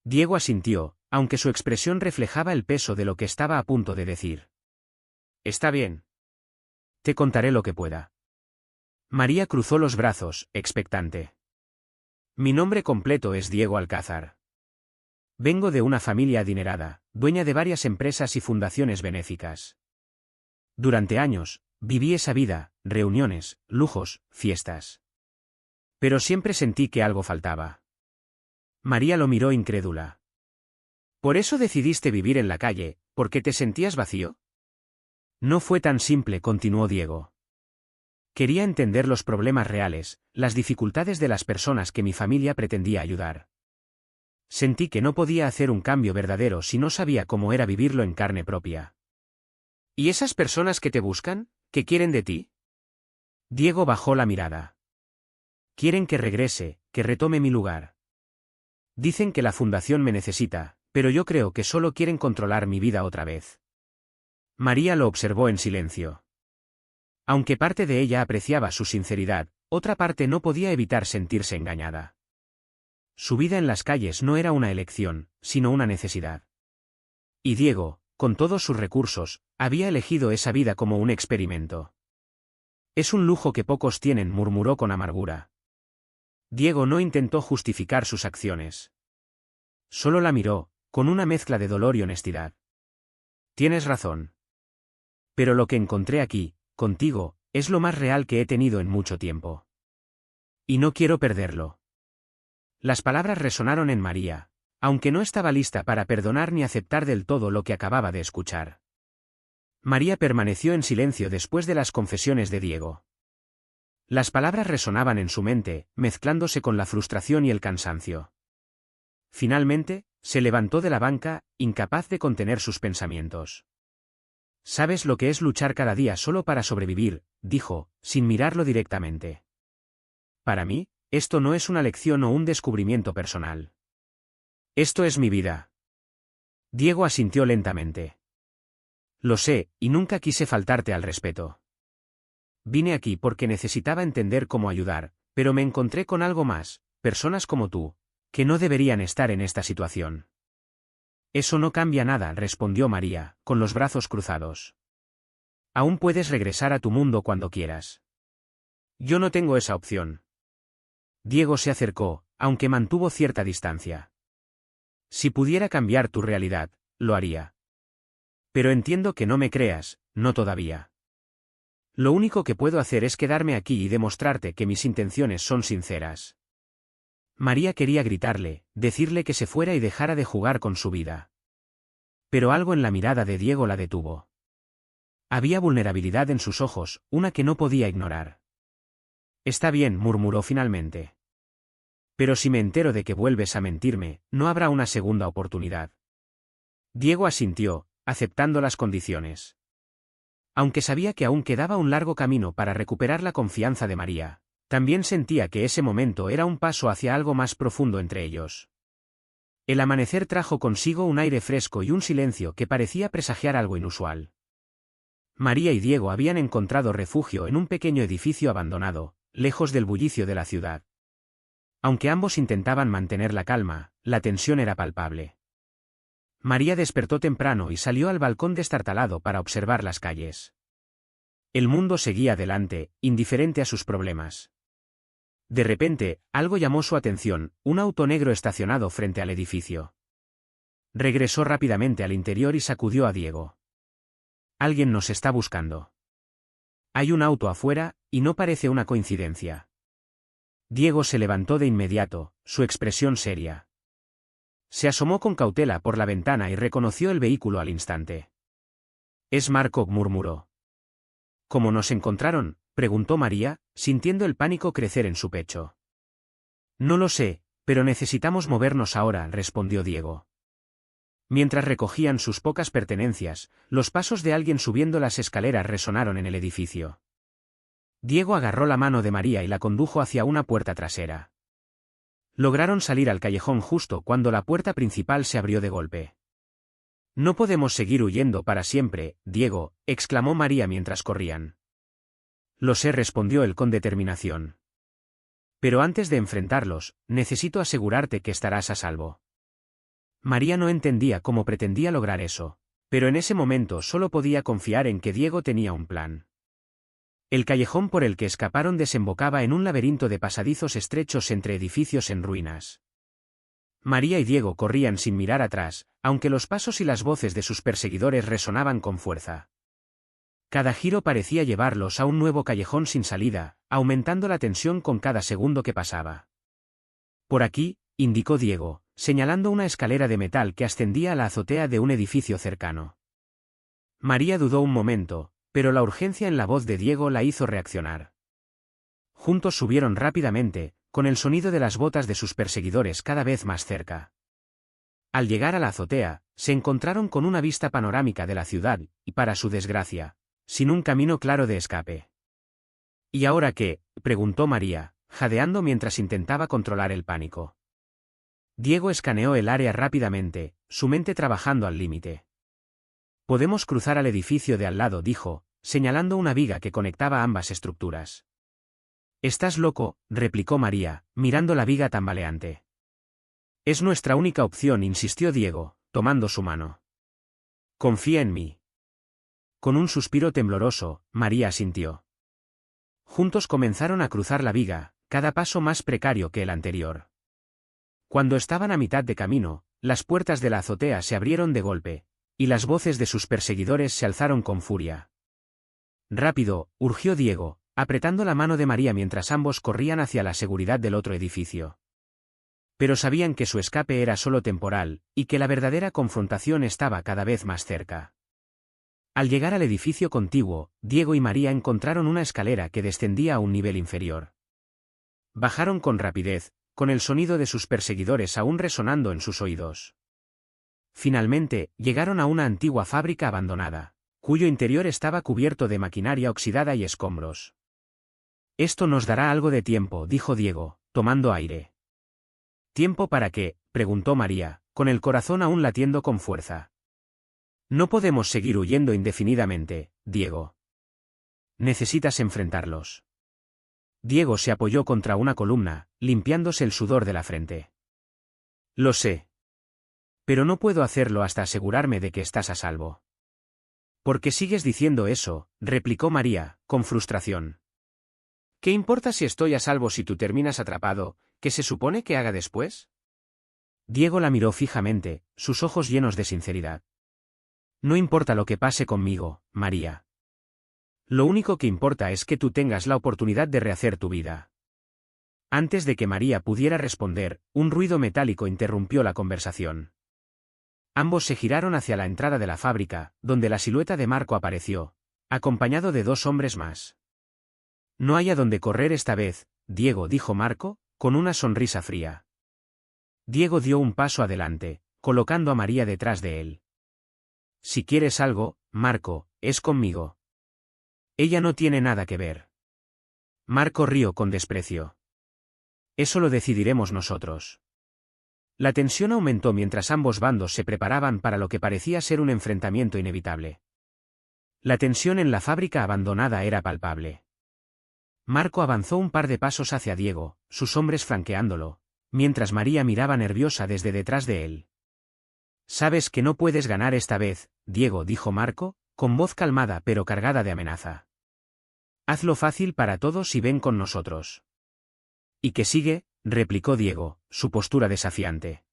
Diego asintió, aunque su expresión reflejaba el peso de lo que estaba a punto de decir. Está bien. Te contaré lo que pueda. María cruzó los brazos, expectante. Mi nombre completo es Diego Alcázar. Vengo de una familia adinerada, dueña de varias empresas y fundaciones benéficas. Durante años, viví esa vida, reuniones, lujos, fiestas. Pero siempre sentí que algo faltaba. María lo miró incrédula. ¿Por eso decidiste vivir en la calle, porque te sentías vacío? No fue tan simple, continuó Diego. Quería entender los problemas reales, las dificultades de las personas que mi familia pretendía ayudar. Sentí que no podía hacer un cambio verdadero si no sabía cómo era vivirlo en carne propia. ¿Y esas personas que te buscan, qué quieren de ti? Diego bajó la mirada. Quieren que regrese, que retome mi lugar. Dicen que la fundación me necesita, pero yo creo que solo quieren controlar mi vida otra vez. María lo observó en silencio. Aunque parte de ella apreciaba su sinceridad, otra parte no podía evitar sentirse engañada. Su vida en las calles no era una elección, sino una necesidad. Y Diego, con todos sus recursos, había elegido esa vida como un experimento. Es un lujo que pocos tienen, murmuró con amargura. Diego no intentó justificar sus acciones. Solo la miró, con una mezcla de dolor y honestidad. Tienes razón. Pero lo que encontré aquí, contigo, es lo más real que he tenido en mucho tiempo. Y no quiero perderlo. Las palabras resonaron en María, aunque no estaba lista para perdonar ni aceptar del todo lo que acababa de escuchar. María permaneció en silencio después de las confesiones de Diego. Las palabras resonaban en su mente, mezclándose con la frustración y el cansancio. Finalmente, se levantó de la banca, incapaz de contener sus pensamientos. «¿Sabes lo que es luchar cada día solo para sobrevivir?», dijo, sin mirarlo directamente. «Para mí, esto no es una lección o un descubrimiento personal. Esto es mi vida». Diego asintió lentamente. «Lo sé, y nunca quise faltarte al respeto. Vine aquí porque necesitaba entender cómo ayudar, pero me encontré con algo más, personas como tú, que no deberían estar en esta situación». «Eso no cambia nada», respondió María, con los brazos cruzados. «Aún puedes regresar a tu mundo cuando quieras. Yo no tengo esa opción». Diego se acercó, aunque mantuvo cierta distancia. «Si pudiera cambiar tu realidad, lo haría. Pero entiendo que no me creas, no todavía. Lo único que puedo hacer es quedarme aquí y demostrarte que mis intenciones son sinceras». María quería gritarle, decirle que se fuera y dejara de jugar con su vida. Pero algo en la mirada de Diego la detuvo. Había vulnerabilidad en sus ojos, una que no podía ignorar. «Está bien», murmuró finalmente. «Pero si me entero de que vuelves a mentirme, no habrá una segunda oportunidad». Diego asintió, aceptando las condiciones. Aunque sabía que aún quedaba un largo camino para recuperar la confianza de María, también sentía que ese momento era un paso hacia algo más profundo entre ellos. El amanecer trajo consigo un aire fresco y un silencio que parecía presagiar algo inusual. María y Diego habían encontrado refugio en un pequeño edificio abandonado, lejos del bullicio de la ciudad. Aunque ambos intentaban mantener la calma, la tensión era palpable. María despertó temprano y salió al balcón destartalado para observar las calles. El mundo seguía adelante, indiferente a sus problemas. De repente, algo llamó su atención, un auto negro estacionado frente al edificio. Regresó rápidamente al interior y sacudió a Diego. «Alguien nos está buscando. Hay un auto afuera, y no parece una coincidencia». Diego se levantó de inmediato, su expresión seria. Se asomó con cautela por la ventana y reconoció el vehículo al instante. «Es Marco», murmuró. «¿Cómo nos encontraron?», preguntó María, sintiendo el pánico crecer en su pecho. «No lo sé, pero necesitamos movernos ahora», respondió Diego. Mientras recogían sus pocas pertenencias, los pasos de alguien subiendo las escaleras resonaron en el edificio. Diego agarró la mano de María y la condujo hacia una puerta trasera. Lograron salir al callejón justo cuando la puerta principal se abrió de golpe. No podemos seguir huyendo para siempre, Diego, exclamó María mientras corrían. Lo sé, respondió él con determinación. Pero antes de enfrentarlos, necesito asegurarte que estarás a salvo. María no entendía cómo pretendía lograr eso, pero en ese momento solo podía confiar en que Diego tenía un plan. El callejón por el que escaparon desembocaba en un laberinto de pasadizos estrechos entre edificios en ruinas. María y Diego corrían sin mirar atrás, aunque los pasos y las voces de sus perseguidores resonaban con fuerza. Cada giro parecía llevarlos a un nuevo callejón sin salida, aumentando la tensión con cada segundo que pasaba. Por aquí, indicó Diego, señalando una escalera de metal que ascendía a la azotea de un edificio cercano. María dudó un momento, pero la urgencia en la voz de Diego la hizo reaccionar. Juntos subieron rápidamente, con el sonido de las botas de sus perseguidores cada vez más cerca. Al llegar a la azotea, se encontraron con una vista panorámica de la ciudad, y para su desgracia, sin un camino claro de escape. ¿Y ahora qué?, preguntó María, jadeando mientras intentaba controlar el pánico. Diego escaneó el área rápidamente, su mente trabajando al límite. Podemos cruzar al edificio de al lado, dijo, señalando una viga que conectaba ambas estructuras. Estás loco, replicó María, mirando la viga tambaleante. Es nuestra única opción, insistió Diego, tomando su mano. Confía en mí. Con un suspiro tembloroso, María asintió. Juntos comenzaron a cruzar la viga, cada paso más precario que el anterior. Cuando estaban a mitad de camino, las puertas de la azotea se abrieron de golpe, y las voces de sus perseguidores se alzaron con furia. Rápido, urgió Diego, apretando la mano de María mientras ambos corrían hacia la seguridad del otro edificio. Pero sabían que su escape era solo temporal, y que la verdadera confrontación estaba cada vez más cerca. Al llegar al edificio contiguo, Diego y María encontraron una escalera que descendía a un nivel inferior. Bajaron con rapidez, con el sonido de sus perseguidores aún resonando en sus oídos. Finalmente, llegaron a una antigua fábrica abandonada, cuyo interior estaba cubierto de maquinaria oxidada y escombros. Esto nos dará algo de tiempo, dijo Diego, tomando aire. ¿Tiempo para qué?, preguntó María, con el corazón aún latiendo con fuerza. No podemos seguir huyendo indefinidamente, Diego. Necesitas enfrentarlos. Diego se apoyó contra una columna, limpiándose el sudor de la frente. Lo sé. Pero no puedo hacerlo hasta asegurarme de que estás a salvo. ¿Por qué sigues diciendo eso?, replicó María, con frustración. ¿Qué importa si estoy a salvo si tú terminas atrapado? ¿Qué se supone que haga después? Diego la miró fijamente, sus ojos llenos de sinceridad. No importa lo que pase conmigo, María. Lo único que importa es que tú tengas la oportunidad de rehacer tu vida. Antes de que María pudiera responder, un ruido metálico interrumpió la conversación. Ambos se giraron hacia la entrada de la fábrica, donde la silueta de Marco apareció, acompañado de dos hombres más. No hay a dónde correr esta vez, Diego, dijo Marco, con una sonrisa fría. Diego dio un paso adelante, colocando a María detrás de él. Si quieres algo, Marco, es conmigo. Ella no tiene nada que ver. Marco rió con desprecio. Eso lo decidiremos nosotros. La tensión aumentó mientras ambos bandos se preparaban para lo que parecía ser un enfrentamiento inevitable. La tensión en la fábrica abandonada era palpable. Marco avanzó un par de pasos hacia Diego, sus hombres flanqueándolo, mientras María miraba nerviosa desde detrás de él. Sabes que no puedes ganar esta vez, Diego, dijo Marco, con voz calmada pero cargada de amenaza. Hazlo fácil para todos y ven con nosotros. ¿Y qué sigue?, replicó Diego, su postura desafiante.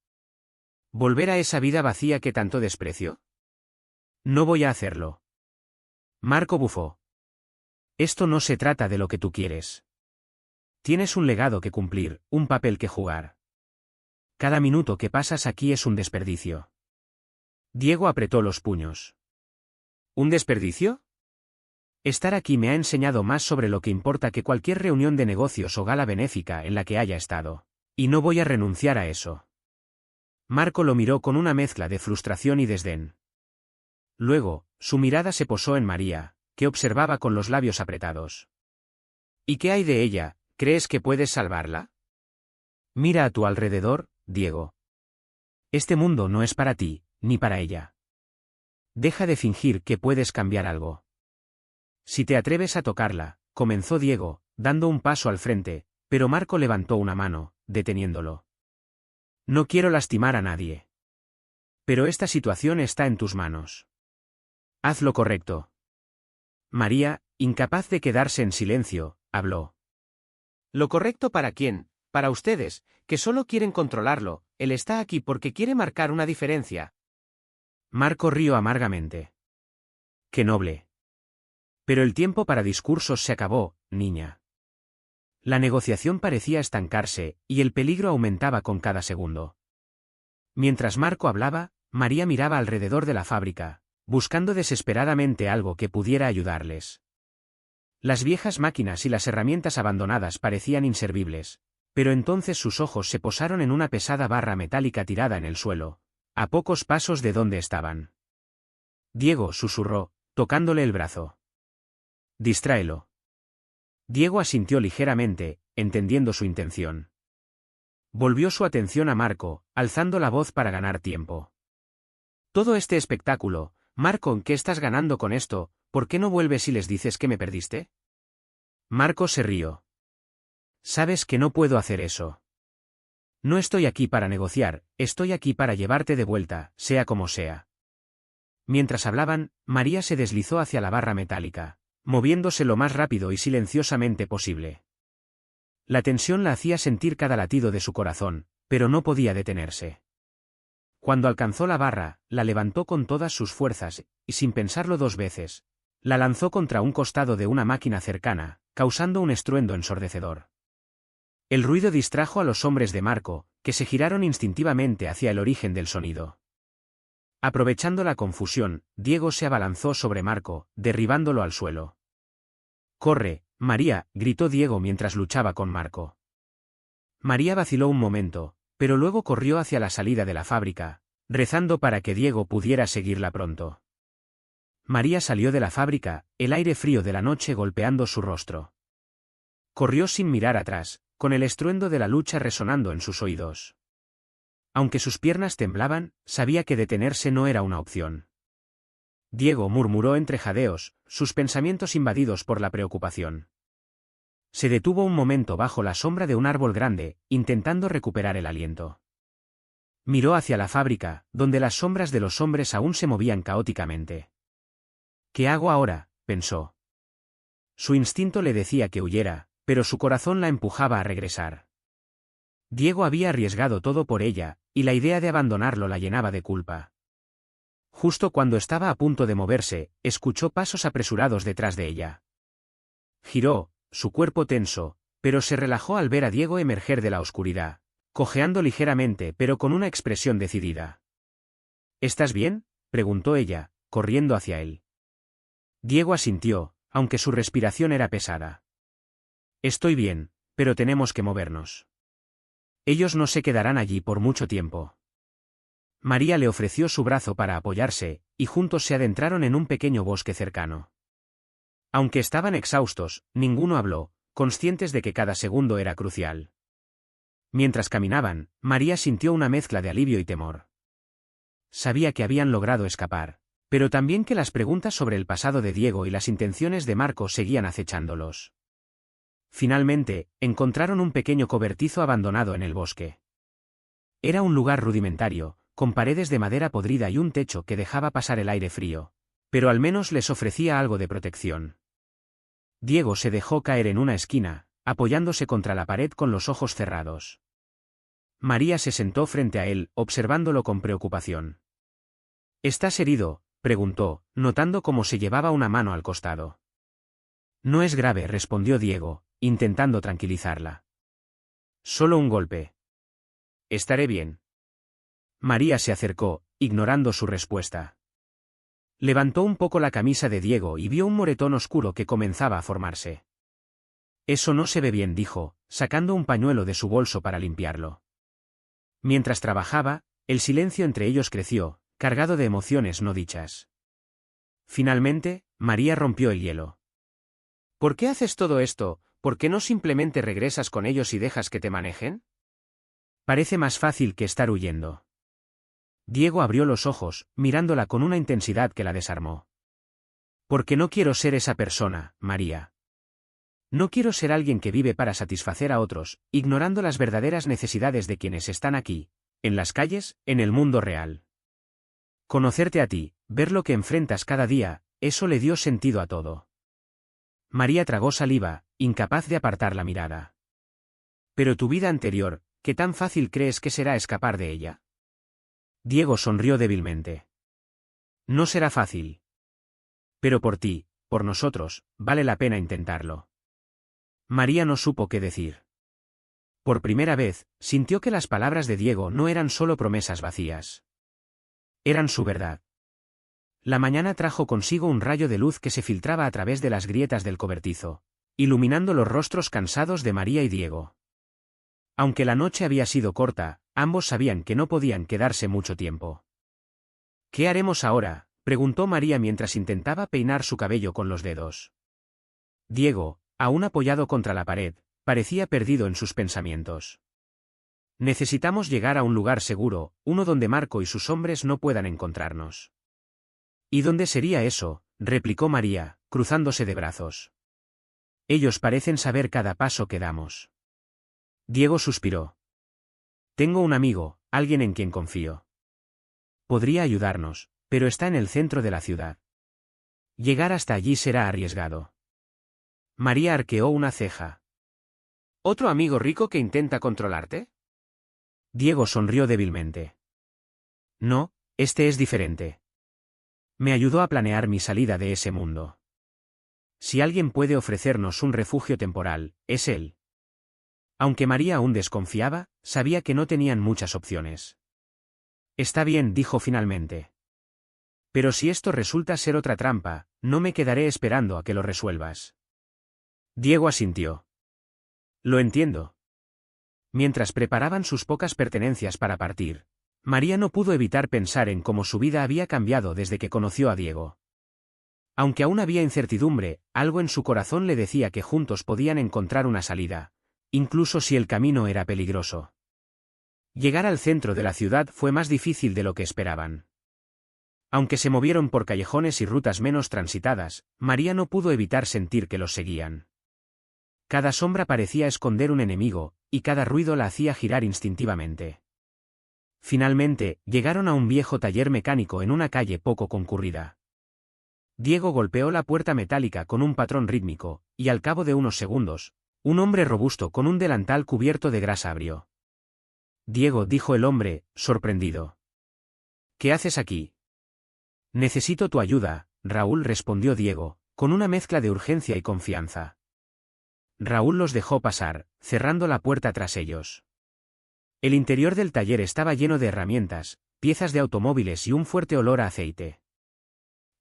¿Volver a esa vida vacía que tanto desprecio? No voy a hacerlo. Marco bufó. Esto no se trata de lo que tú quieres. Tienes un legado que cumplir, un papel que jugar. Cada minuto que pasas aquí es un desperdicio. Diego apretó los puños. ¿Un desperdicio? Estar aquí me ha enseñado más sobre lo que importa que cualquier reunión de negocios o gala benéfica en la que haya estado. Y no voy a renunciar a eso. Marco lo miró con una mezcla de frustración y desdén. Luego, su mirada se posó en María, que observaba con los labios apretados. ¿Y qué hay de ella? ¿Crees que puedes salvarla? Mira a tu alrededor, Diego. Este mundo no es para ti, ni para ella. Deja de fingir que puedes cambiar algo. Si te atreves a tocarla, comenzó Diego, dando un paso al frente, pero Marco levantó una mano, deteniéndolo. No quiero lastimar a nadie. Pero esta situación está en tus manos. Haz lo correcto. María, incapaz de quedarse en silencio, habló. ¿Lo correcto para quién? Para ustedes, que solo quieren controlarlo. Él está aquí porque quiere marcar una diferencia. Marco rió amargamente. ¡Qué noble! Pero el tiempo para discursos se acabó, niña. La negociación parecía estancarse, y el peligro aumentaba con cada segundo. Mientras Marco hablaba, María miraba alrededor de la fábrica, buscando desesperadamente algo que pudiera ayudarles. Las viejas máquinas y las herramientas abandonadas parecían inservibles, pero entonces sus ojos se posaron en una pesada barra metálica tirada en el suelo, a pocos pasos de donde estaban. Diego susurró, tocándole el brazo. Distráelo. Diego asintió ligeramente, entendiendo su intención. Volvió su atención a Marco, alzando la voz para ganar tiempo. Todo este espectáculo, Marco, ¿qué estás ganando con esto? ¿Por qué no vuelves y les dices que me perdiste? Marco se rió. Sabes que no puedo hacer eso. No estoy aquí para negociar, estoy aquí para llevarte de vuelta, sea como sea. Mientras hablaban, María se deslizó hacia la barra metálica, moviéndose lo más rápido y silenciosamente posible. La tensión la hacía sentir cada latido de su corazón, pero no podía detenerse. Cuando alcanzó la barra, la levantó con todas sus fuerzas, y sin pensarlo dos veces, la lanzó contra un costado de una máquina cercana, causando un estruendo ensordecedor. El ruido distrajo a los hombres de Marco, que se giraron instintivamente hacia el origen del sonido. Aprovechando la confusión, Diego se abalanzó sobre Marco, derribándolo al suelo. «¡Corre, María!», gritó Diego mientras luchaba con Marco. María vaciló un momento, pero luego corrió hacia la salida de la fábrica, rezando para que Diego pudiera seguirla pronto. María salió de la fábrica, el aire frío de la noche golpeando su rostro. Corrió sin mirar atrás, con el estruendo de la lucha resonando en sus oídos. Aunque sus piernas temblaban, sabía que detenerse no era una opción. Diego murmuró entre jadeos, sus pensamientos invadidos por la preocupación. Se detuvo un momento bajo la sombra de un árbol grande, intentando recuperar el aliento. Miró hacia la fábrica, donde las sombras de los hombres aún se movían caóticamente. «¿Qué hago ahora?», pensó. Su instinto le decía que huyera, pero su corazón la empujaba a regresar. Diego había arriesgado todo por ella, y la idea de abandonarlo la llenaba de culpa. Justo cuando estaba a punto de moverse, escuchó pasos apresurados detrás de ella. Giró, su cuerpo tenso, pero se relajó al ver a Diego emerger de la oscuridad, cojeando ligeramente pero con una expresión decidida. «¿Estás bien?», preguntó ella, corriendo hacia él. Diego asintió, aunque su respiración era pesada. «Estoy bien, pero tenemos que movernos. Ellos no se quedarán allí por mucho tiempo». María le ofreció su brazo para apoyarse, y juntos se adentraron en un pequeño bosque cercano. Aunque estaban exhaustos, ninguno habló, conscientes de que cada segundo era crucial. Mientras caminaban, María sintió una mezcla de alivio y temor. Sabía que habían logrado escapar, pero también que las preguntas sobre el pasado de Diego y las intenciones de Marco seguían acechándolos. Finalmente, encontraron un pequeño cobertizo abandonado en el bosque. Era un lugar rudimentario, con paredes de madera podrida y un techo que dejaba pasar el aire frío, pero al menos les ofrecía algo de protección. Diego se dejó caer en una esquina, apoyándose contra la pared con los ojos cerrados. María se sentó frente a él, observándolo con preocupación. «¿Estás herido?», preguntó, notando cómo se llevaba una mano al costado. «No es grave», respondió Diego, intentando tranquilizarla. «Solo un golpe. Estaré bien». María se acercó, ignorando su respuesta. Levantó un poco la camisa de Diego y vio un moretón oscuro que comenzaba a formarse. «Eso no se ve bien», dijo, sacando un pañuelo de su bolso para limpiarlo. Mientras trabajaba, el silencio entre ellos creció, cargado de emociones no dichas. Finalmente, María rompió el hielo. «¿Por qué haces todo esto? ¿Por qué no simplemente regresas con ellos y dejas que te manejen?». Parece más fácil que estar huyendo. Diego abrió los ojos, mirándola con una intensidad que la desarmó. Porque no quiero ser esa persona, María. No quiero ser alguien que vive para satisfacer a otros, ignorando las verdaderas necesidades de quienes están aquí, en las calles, en el mundo real. Conocerte a ti, ver lo que enfrentas cada día, eso le dio sentido a todo. María tragó saliva, incapaz de apartar la mirada. Pero tu vida anterior, ¿qué tan fácil crees que será escapar de ella? Diego sonrió débilmente. No será fácil. Pero por ti, por nosotros, vale la pena intentarlo. María no supo qué decir. Por primera vez, sintió que las palabras de Diego no eran solo promesas vacías. Eran su verdad. La mañana trajo consigo un rayo de luz que se filtraba a través de las grietas del cobertizo, iluminando los rostros cansados de María y Diego. Aunque la noche había sido corta, ambos sabían que no podían quedarse mucho tiempo. ¿Qué haremos ahora?, preguntó María mientras intentaba peinar su cabello con los dedos. Diego, aún apoyado contra la pared, parecía perdido en sus pensamientos. Necesitamos llegar a un lugar seguro, uno donde Marco y sus hombres no puedan encontrarnos. ¿Y dónde sería eso?, replicó María, cruzándose de brazos. Ellos parecen saber cada paso que damos. Diego suspiró. Tengo un amigo, alguien en quien confío. Podría ayudarnos, pero está en el centro de la ciudad. Llegar hasta allí será arriesgado. María arqueó una ceja. ¿Otro amigo rico que intenta controlarte? Diego sonrió débilmente. No, este es diferente. Me ayudó a planear mi salida de ese mundo. Si alguien puede ofrecernos un refugio temporal, es él. Aunque María aún desconfiaba, sabía que no tenían muchas opciones. Está bien, dijo finalmente. Pero si esto resulta ser otra trampa, no me quedaré esperando a que lo resuelvas. Diego asintió. Lo entiendo. Mientras preparaban sus pocas pertenencias para partir, María no pudo evitar pensar en cómo su vida había cambiado desde que conoció a Diego. Aunque aún había incertidumbre, algo en su corazón le decía que juntos podían encontrar una salida, incluso si el camino era peligroso. Llegar al centro de la ciudad fue más difícil de lo que esperaban. Aunque se movieron por callejones y rutas menos transitadas, María no pudo evitar sentir que los seguían. Cada sombra parecía esconder un enemigo, y cada ruido la hacía girar instintivamente. Finalmente, llegaron a un viejo taller mecánico en una calle poco concurrida. Diego golpeó la puerta metálica con un patrón rítmico, y al cabo de unos segundos, un hombre robusto con un delantal cubierto de grasa abrió. Diego, dijo el hombre, sorprendido. ¿Qué haces aquí? Necesito tu ayuda, Raúl, respondió Diego, con una mezcla de urgencia y confianza. Raúl los dejó pasar, cerrando la puerta tras ellos. El interior del taller estaba lleno de herramientas, piezas de automóviles y un fuerte olor a aceite.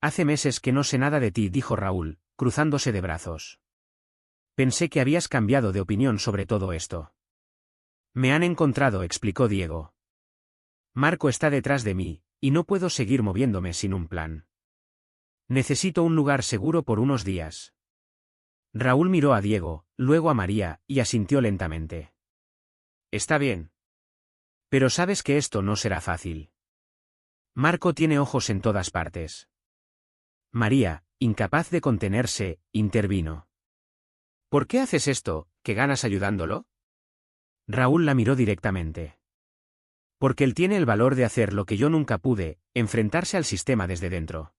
Hace meses que no sé nada de ti, dijo Raúl, cruzándose de brazos. Pensé que habías cambiado de opinión sobre todo esto. Me han encontrado, explicó Diego. Marco está detrás de mí, y no puedo seguir moviéndome sin un plan. Necesito un lugar seguro por unos días. Raúl miró a Diego, luego a María, y asintió lentamente. Está bien. Pero sabes que esto no será fácil. Marco tiene ojos en todas partes. María, incapaz de contenerse, intervino. ¿Por qué haces esto? ¿Qué ganas ayudándolo? Raúl la miró directamente. Porque él tiene el valor de hacer lo que yo nunca pude, enfrentarse al sistema desde dentro.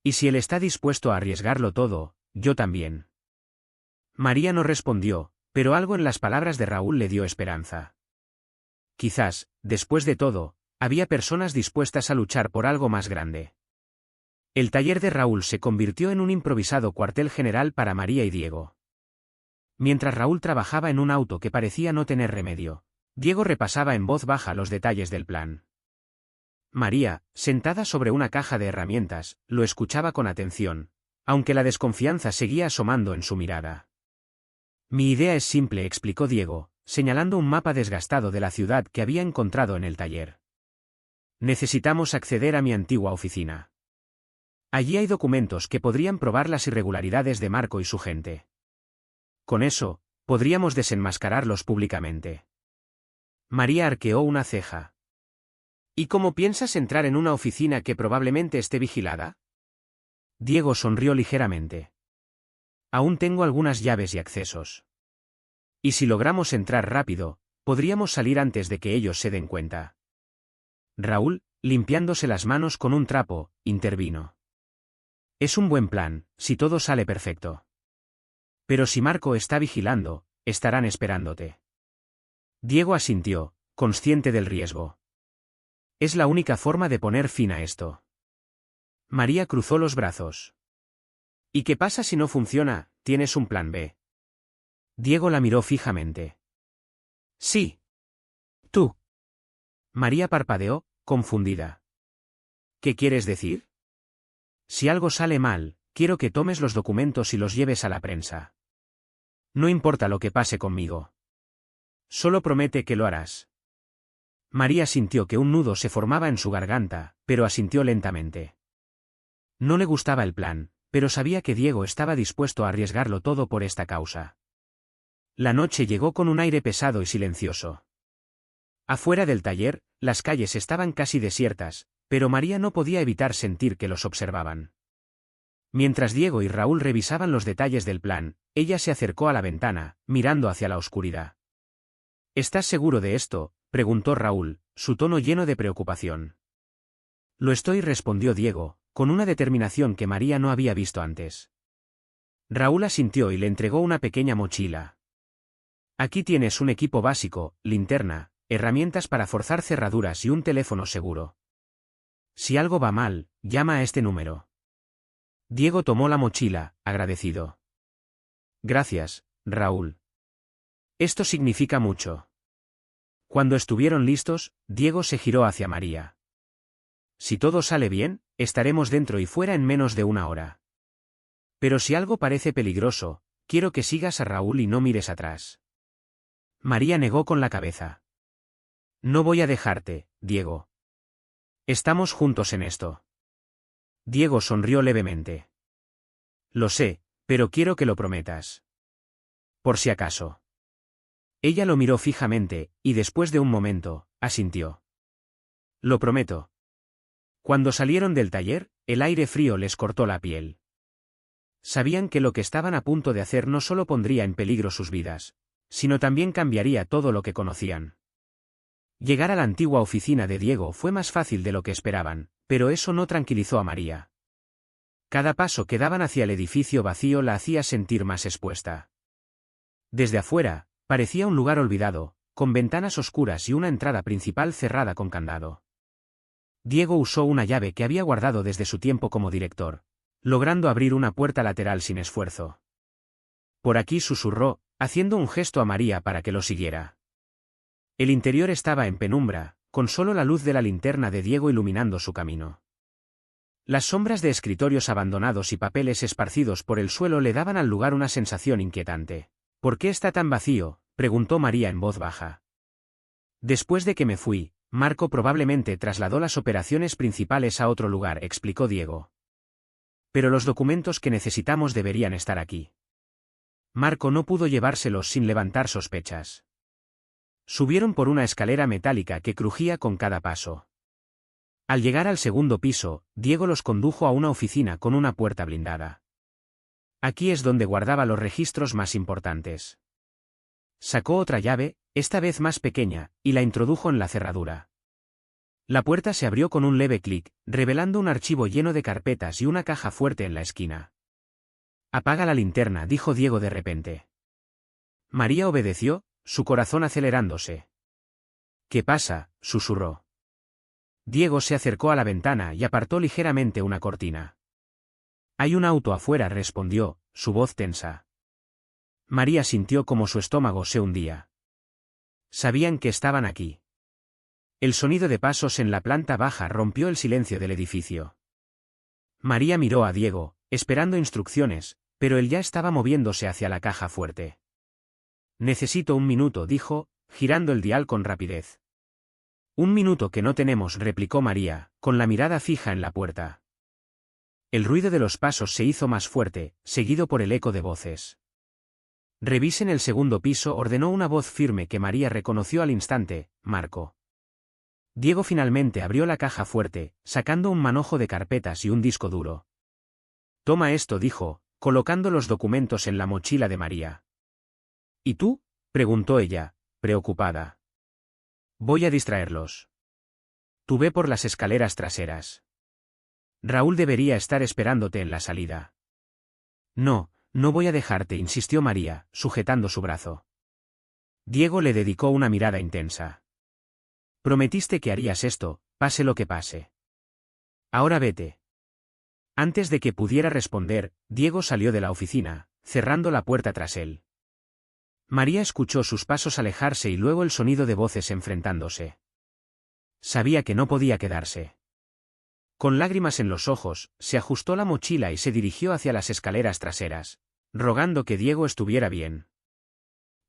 Y si él está dispuesto a arriesgarlo todo, yo también. María no respondió, pero algo en las palabras de Raúl le dio esperanza. Quizás, después de todo, había personas dispuestas a luchar por algo más grande. El taller de Raúl se convirtió en un improvisado cuartel general para María y Diego. Mientras Raúl trabajaba en un auto que parecía no tener remedio, Diego repasaba en voz baja los detalles del plan. María, sentada sobre una caja de herramientas, lo escuchaba con atención, aunque la desconfianza seguía asomando en su mirada. Mi idea es simple, explicó Diego, señalando un mapa desgastado de la ciudad que había encontrado en el taller. Necesitamos acceder a mi antigua oficina. Allí hay documentos que podrían probar las irregularidades de Marco y su gente. Con eso, podríamos desenmascararlos públicamente. María arqueó una ceja. ¿Y cómo piensas entrar en una oficina que probablemente esté vigilada? Diego sonrió ligeramente. Aún tengo algunas llaves y accesos. Y si logramos entrar rápido, podríamos salir antes de que ellos se den cuenta. Raúl, limpiándose las manos con un trapo, intervino. Es un buen plan, si todo sale perfecto. Pero si Marco está vigilando, estarán esperándote. Diego asintió, consciente del riesgo. Es la única forma de poner fin a esto. María cruzó los brazos. ¿Y qué pasa si no funciona? ¿Tienes un plan B? Diego la miró fijamente. Sí. Tú. María parpadeó, confundida. ¿Qué quieres decir? Si algo sale mal, quiero que tomes los documentos y los lleves a la prensa. No importa lo que pase conmigo. Solo promete que lo harás. María sintió que un nudo se formaba en su garganta, pero asintió lentamente. No le gustaba el plan, pero sabía que Diego estaba dispuesto a arriesgarlo todo por esta causa. La noche llegó con un aire pesado y silencioso. Afuera del taller, las calles estaban casi desiertas, pero María no podía evitar sentir que los observaban. Mientras Diego y Raúl revisaban los detalles del plan, ella se acercó a la ventana, mirando hacia la oscuridad. ¿Estás seguro de esto?, preguntó Raúl, su tono lleno de preocupación. Lo estoy, respondió Diego, con una determinación que María no había visto antes. Raúl asintió y le entregó una pequeña mochila. Aquí tienes un equipo básico, linterna, herramientas para forzar cerraduras y un teléfono seguro. Si algo va mal, llama a este número. Diego tomó la mochila, agradecido. Gracias, Raúl. Esto significa mucho. Cuando estuvieron listos, Diego se giró hacia María. Si todo sale bien, estaremos dentro y fuera en menos de una hora. Pero si algo parece peligroso, quiero que sigas a Raúl y no mires atrás. María negó con la cabeza. No voy a dejarte, Diego. Estamos juntos en esto. Diego sonrió levemente. Lo sé, pero quiero que lo prometas. Por si acaso. Ella lo miró fijamente, y después de un momento, asintió. Lo prometo. Cuando salieron del taller, el aire frío les cortó la piel. Sabían que lo que estaban a punto de hacer no solo pondría en peligro sus vidas, sino también cambiaría todo lo que conocían. Llegar a la antigua oficina de Diego fue más fácil de lo que esperaban, pero eso no tranquilizó a María. Cada paso que daban hacia el edificio vacío la hacía sentir más expuesta. Desde afuera, parecía un lugar olvidado, con ventanas oscuras y una entrada principal cerrada con candado. Diego usó una llave que había guardado desde su tiempo como director, logrando abrir una puerta lateral sin esfuerzo. Por aquí, susurró, haciendo un gesto a María para que lo siguiera. El interior estaba en penumbra, con solo la luz de la linterna de Diego iluminando su camino. Las sombras de escritorios abandonados y papeles esparcidos por el suelo le daban al lugar una sensación inquietante. ¿Por qué está tan vacío?, preguntó María en voz baja. Después de que me fui, Marco probablemente trasladó las operaciones principales a otro lugar, explicó Diego. Pero los documentos que necesitamos deberían estar aquí. Marco no pudo llevárselos sin levantar sospechas. Subieron por una escalera metálica que crujía con cada paso. Al llegar al segundo piso, Diego los condujo a una oficina con una puerta blindada. Aquí es donde guardaba los registros más importantes. Sacó otra llave, esta vez más pequeña, y la introdujo en la cerradura. La puerta se abrió con un leve clic, revelando un archivo lleno de carpetas y una caja fuerte en la esquina. Apaga la linterna, dijo Diego de repente. María obedeció, su corazón acelerándose. ¿Qué pasa?, susurró. Diego se acercó a la ventana y apartó ligeramente una cortina. Hay un auto afuera, respondió, su voz tensa. María sintió como su estómago se hundía. Sabían que estaban aquí. El sonido de pasos en la planta baja rompió el silencio del edificio. María miró a Diego, esperando instrucciones, pero él ya estaba moviéndose hacia la caja fuerte. Necesito un minuto, dijo, girando el dial con rapidez. Un minuto que no tenemos, replicó María, con la mirada fija en la puerta. El ruido de los pasos se hizo más fuerte, seguido por el eco de voces. Revisen el segundo piso, ordenó una voz firme que María reconoció al instante, Marco. Diego finalmente abrió la caja fuerte, sacando un manojo de carpetas y un disco duro. Toma esto, dijo, colocando los documentos en la mochila de María. ¿Y tú? Preguntó ella, preocupada. Voy a distraerlos. Tú ve por las escaleras traseras. Raúl debería estar esperándote en la salida. No, no voy a dejarte, insistió María, sujetando su brazo. Diego le dedicó una mirada intensa. Prometiste que harías esto, pase lo que pase. Ahora vete. Antes de que pudiera responder, Diego salió de la oficina, cerrando la puerta tras él. María escuchó sus pasos alejarse y luego el sonido de voces enfrentándose. Sabía que no podía quedarse. Con lágrimas en los ojos, se ajustó la mochila y se dirigió hacia las escaleras traseras, rogando que Diego estuviera bien.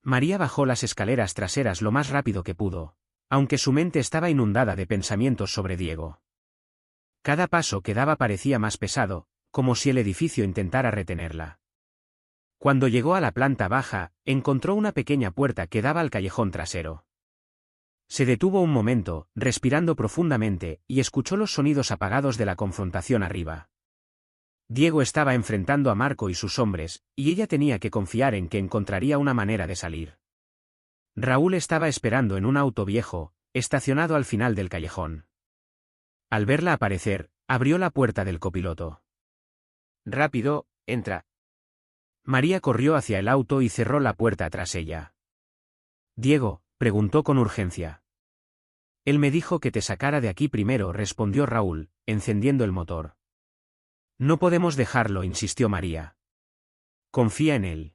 María bajó las escaleras traseras lo más rápido que pudo, aunque su mente estaba inundada de pensamientos sobre Diego. Cada paso que daba parecía más pesado, como si el edificio intentara retenerla. Cuando llegó a la planta baja, encontró una pequeña puerta que daba al callejón trasero. Se detuvo un momento, respirando profundamente, y escuchó los sonidos apagados de la confrontación arriba. Diego estaba enfrentando a Marco y sus hombres, y ella tenía que confiar en que encontraría una manera de salir. Raúl estaba esperando en un auto viejo, estacionado al final del callejón. Al verla aparecer, abrió la puerta del copiloto. Rápido, entra. María corrió hacia el auto y cerró la puerta tras ella. Diego, preguntó con urgencia. Él me dijo que te sacara de aquí primero, respondió Raúl, encendiendo el motor. No podemos dejarlo, insistió María. Confía en él.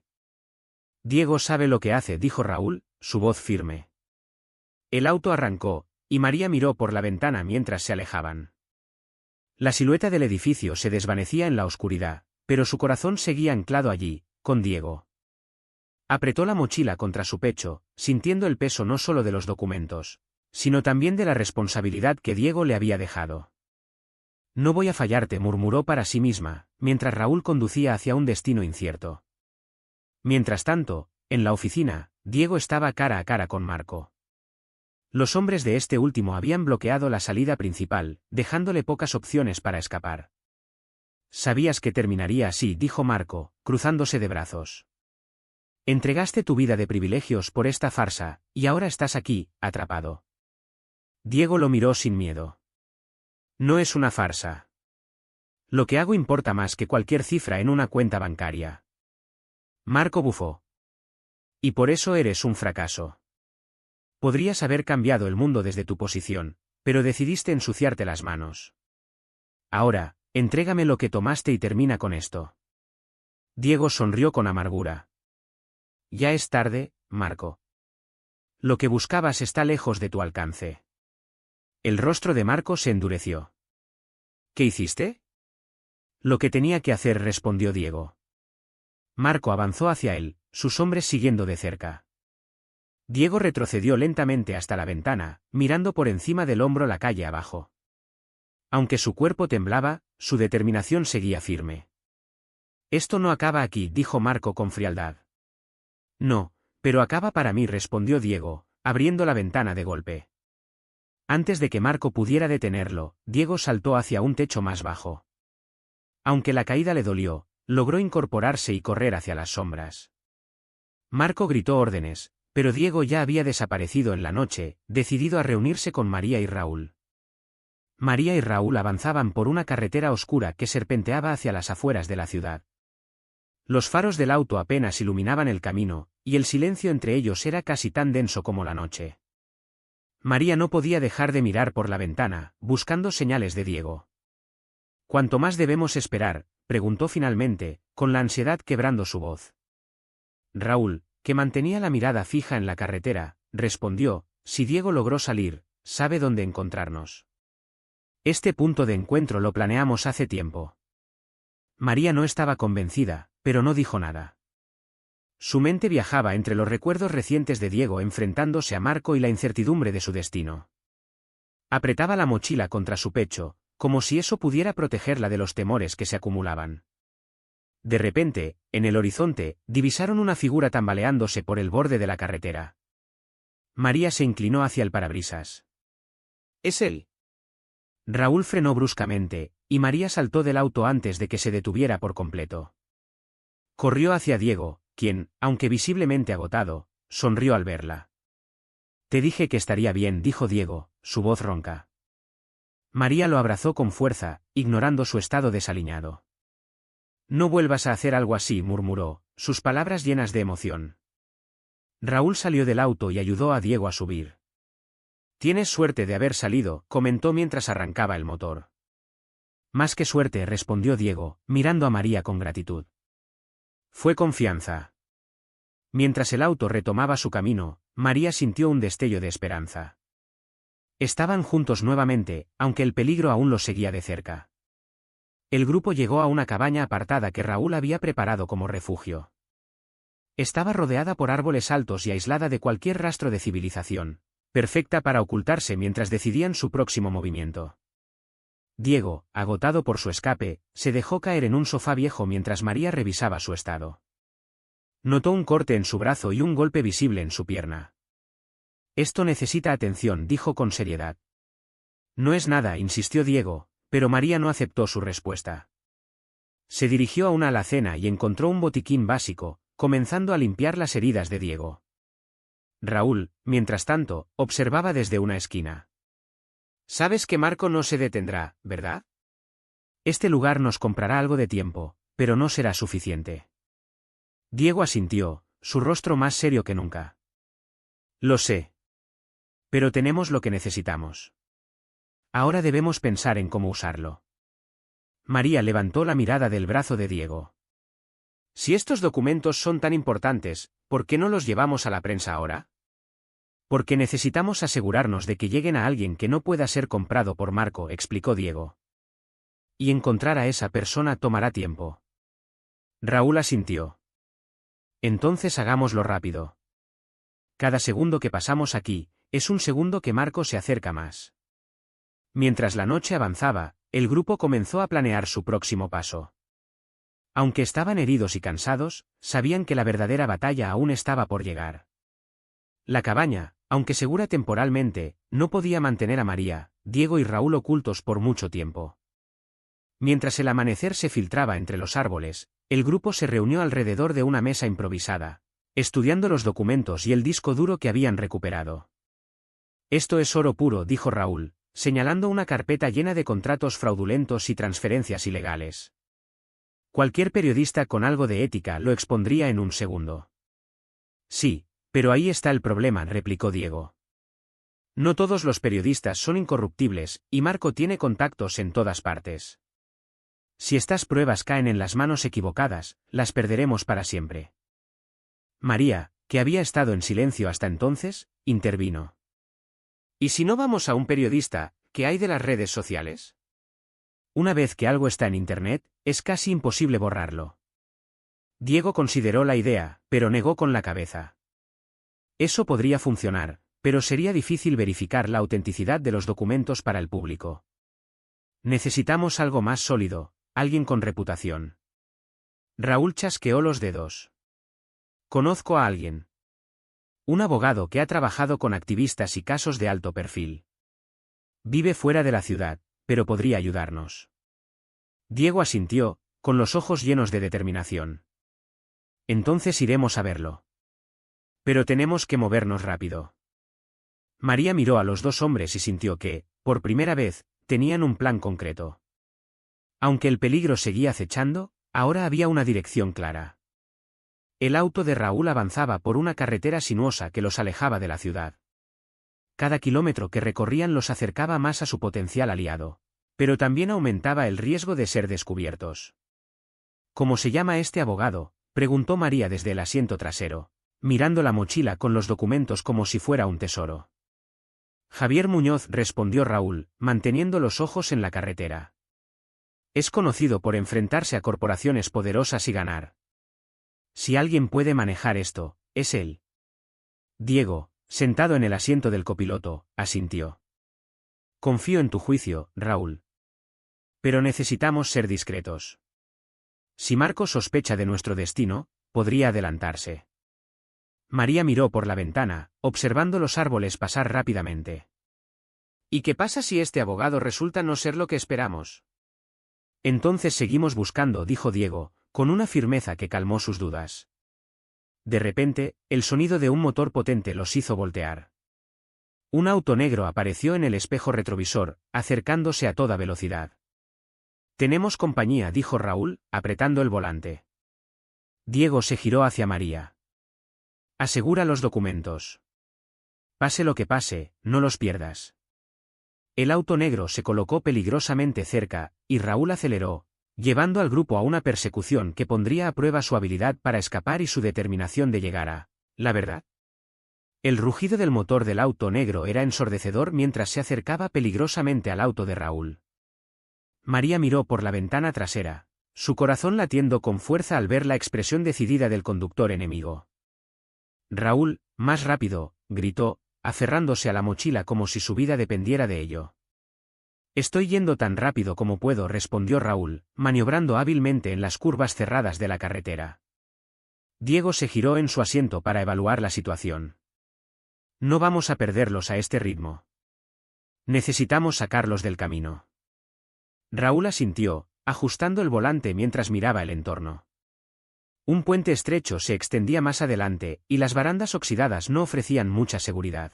Diego sabe lo que hace, dijo Raúl, su voz firme. El auto arrancó, y María miró por la ventana mientras se alejaban. La silueta del edificio se desvanecía en la oscuridad, pero su corazón seguía anclado allí, con Diego. Apretó la mochila contra su pecho, sintiendo el peso no solo de los documentos, sino también de la responsabilidad que Diego le había dejado. No voy a fallarte, murmuró para sí misma, mientras Raúl conducía hacia un destino incierto. Mientras tanto, en la oficina, Diego estaba cara a cara con Marco. Los hombres de este último habían bloqueado la salida principal, dejándole pocas opciones para escapar. Sabías que terminaría así, dijo Marco, cruzándose de brazos. Entregaste tu vida de privilegios por esta farsa, y ahora estás aquí, atrapado. Diego lo miró sin miedo. No es una farsa. Lo que hago importa más que cualquier cifra en una cuenta bancaria. Marco bufó. Y por eso eres un fracaso. Podrías haber cambiado el mundo desde tu posición, pero decidiste ensuciarte las manos. Ahora, entrégame lo que tomaste y termina con esto. Diego sonrió con amargura. Ya es tarde, Marco. Lo que buscabas está lejos de tu alcance. El rostro de Marco se endureció. ¿Qué hiciste? Lo que tenía que hacer, respondió Diego. Marco avanzó hacia él, sus hombres siguiendo de cerca. Diego retrocedió lentamente hasta la ventana, mirando por encima del hombro la calle abajo. Aunque su cuerpo temblaba, su determinación seguía firme. Esto no acaba aquí, dijo Marco con frialdad. No, pero acaba para mí, respondió Diego, abriendo la ventana de golpe. Antes de que Marco pudiera detenerlo, Diego saltó hacia un techo más bajo. Aunque la caída le dolió, logró incorporarse y correr hacia las sombras. Marco gritó órdenes, pero Diego ya había desaparecido en la noche, decidido a reunirse con María y Raúl. María y Raúl avanzaban por una carretera oscura que serpenteaba hacia las afueras de la ciudad. Los faros del auto apenas iluminaban el camino, y el silencio entre ellos era casi tan denso como la noche. María no podía dejar de mirar por la ventana, buscando señales de Diego. ¿Cuánto más debemos esperar?, preguntó finalmente, con la ansiedad quebrando su voz. Raúl, que mantenía la mirada fija en la carretera, respondió, si Diego logró salir, sabe dónde encontrarnos. Este punto de encuentro lo planeamos hace tiempo. María no estaba convencida, pero no dijo nada. Su mente viajaba entre los recuerdos recientes de Diego enfrentándose a Marco y la incertidumbre de su destino. Apretaba la mochila contra su pecho, como si eso pudiera protegerla de los temores que se acumulaban. De repente, en el horizonte, divisaron una figura tambaleándose por el borde de la carretera. María se inclinó hacia el parabrisas. «¿Es él?». Raúl frenó bruscamente, y María saltó del auto antes de que se detuviera por completo. Corrió hacia Diego, quien, aunque visiblemente agotado, sonrió al verla. «Te dije que estaría bien», dijo Diego, su voz ronca. María lo abrazó con fuerza, ignorando su estado desaliñado. «No vuelvas a hacer algo así», murmuró, sus palabras llenas de emoción. Raúl salió del auto y ayudó a Diego a subir. «Tienes suerte de haber salido», comentó mientras arrancaba el motor. «Más que suerte», respondió Diego, mirando a María con gratitud. «Fue confianza». Mientras el auto retomaba su camino, María sintió un destello de esperanza. Estaban juntos nuevamente, aunque el peligro aún los seguía de cerca. El grupo llegó a una cabaña apartada que Raúl había preparado como refugio. Estaba rodeada por árboles altos y aislada de cualquier rastro de civilización, perfecta para ocultarse mientras decidían su próximo movimiento. Diego, agotado por su escape, se dejó caer en un sofá viejo mientras María revisaba su estado. Notó un corte en su brazo y un golpe visible en su pierna. «Esto necesita atención», dijo con seriedad. «No es nada», insistió Diego, pero María no aceptó su respuesta. Se dirigió a una alacena y encontró un botiquín básico, comenzando a limpiar las heridas de Diego. Raúl, mientras tanto, observaba desde una esquina. «Sabes que Marco no se detendrá, ¿verdad? Este lugar nos comprará algo de tiempo, pero no será suficiente». Diego asintió, su rostro más serio que nunca. «Lo sé. Pero tenemos lo que necesitamos. Ahora debemos pensar en cómo usarlo». María levantó la mirada del brazo de Diego. «Si estos documentos son tan importantes, ¿por qué no los llevamos a la prensa ahora?» «Porque necesitamos asegurarnos de que lleguen a alguien que no pueda ser comprado por Marco», explicó Diego. «Y encontrar a esa persona tomará tiempo». Raúl asintió. «Entonces hagámoslo rápido. Cada segundo que pasamos aquí, es un segundo que Marco se acerca más». Mientras la noche avanzaba, el grupo comenzó a planear su próximo paso. Aunque estaban heridos y cansados, sabían que la verdadera batalla aún estaba por llegar. La cabaña, aunque segura temporalmente, no podía mantener a María, Diego y Raúl ocultos por mucho tiempo. Mientras el amanecer se filtraba entre los árboles, el grupo se reunió alrededor de una mesa improvisada, estudiando los documentos y el disco duro que habían recuperado. «Esto es oro puro», dijo Raúl, señalando una carpeta llena de contratos fraudulentos y transferencias ilegales. «Cualquier periodista con algo de ética lo expondría en un segundo». «Sí, pero ahí está el problema», replicó Diego. «No todos los periodistas son incorruptibles, y Marco tiene contactos en todas partes. Si estas pruebas caen en las manos equivocadas, las perderemos para siempre». María, que había estado en silencio hasta entonces, intervino. «¿Y si no vamos a un periodista, qué hay de las redes sociales? Una vez que algo está en Internet, es casi imposible borrarlo». Diego consideró la idea, pero negó con la cabeza. «Eso podría funcionar, pero sería difícil verificar la autenticidad de los documentos para el público. Necesitamos algo más sólido, alguien con reputación». Raúl chasqueó los dedos. «Conozco a alguien. Un abogado que ha trabajado con activistas y casos de alto perfil. Vive fuera de la ciudad, pero podría ayudarnos». Diego asintió, con los ojos llenos de determinación. «Entonces iremos a verlo. Pero tenemos que movernos rápido». María miró a los dos hombres y sintió que, por primera vez, tenían un plan concreto. Aunque el peligro seguía acechando, ahora había una dirección clara. El auto de Raúl avanzaba por una carretera sinuosa que los alejaba de la ciudad. Cada kilómetro que recorrían los acercaba más a su potencial aliado, pero también aumentaba el riesgo de ser descubiertos. «¿Cómo se llama este abogado?», preguntó María desde el asiento trasero, mirando la mochila con los documentos como si fuera un tesoro. «Javier Muñoz», respondió Raúl, manteniendo los ojos en la carretera. «Es conocido por enfrentarse a corporaciones poderosas y ganar. Si alguien puede manejar esto, es él». Diego, sentado en el asiento del copiloto, asintió. «Confío en tu juicio, Raúl. Pero necesitamos ser discretos. Si Marco sospecha de nuestro destino, podría adelantarse». María miró por la ventana, observando los árboles pasar rápidamente. ¿Y qué pasa si este abogado resulta no ser lo que esperamos? Entonces seguimos buscando, dijo Diego, con una firmeza que calmó sus dudas. De repente, el sonido de un motor potente los hizo voltear. Un auto negro apareció en el espejo retrovisor, acercándose a toda velocidad. Tenemos compañía, dijo Raúl, apretando el volante. Diego se giró hacia María. Asegura los documentos. Pase lo que pase, no los pierdas. El auto negro se colocó peligrosamente cerca, y Raúl aceleró, llevando al grupo a una persecución que pondría a prueba su habilidad para escapar y su determinación de llegar a la verdad. El rugido del motor del auto negro era ensordecedor mientras se acercaba peligrosamente al auto de Raúl. María miró por la ventana trasera, su corazón latiendo con fuerza al ver la expresión decidida del conductor enemigo. Raúl, más rápido, gritó, aferrándose a la mochila como si su vida dependiera de ello. Estoy yendo tan rápido como puedo, respondió Raúl, maniobrando hábilmente en las curvas cerradas de la carretera. Diego se giró en su asiento para evaluar la situación. No vamos a perderlos a este ritmo. Necesitamos sacarlos del camino. Raúl asintió, ajustando el volante mientras miraba el entorno. Un puente estrecho se extendía más adelante, y las barandas oxidadas no ofrecían mucha seguridad.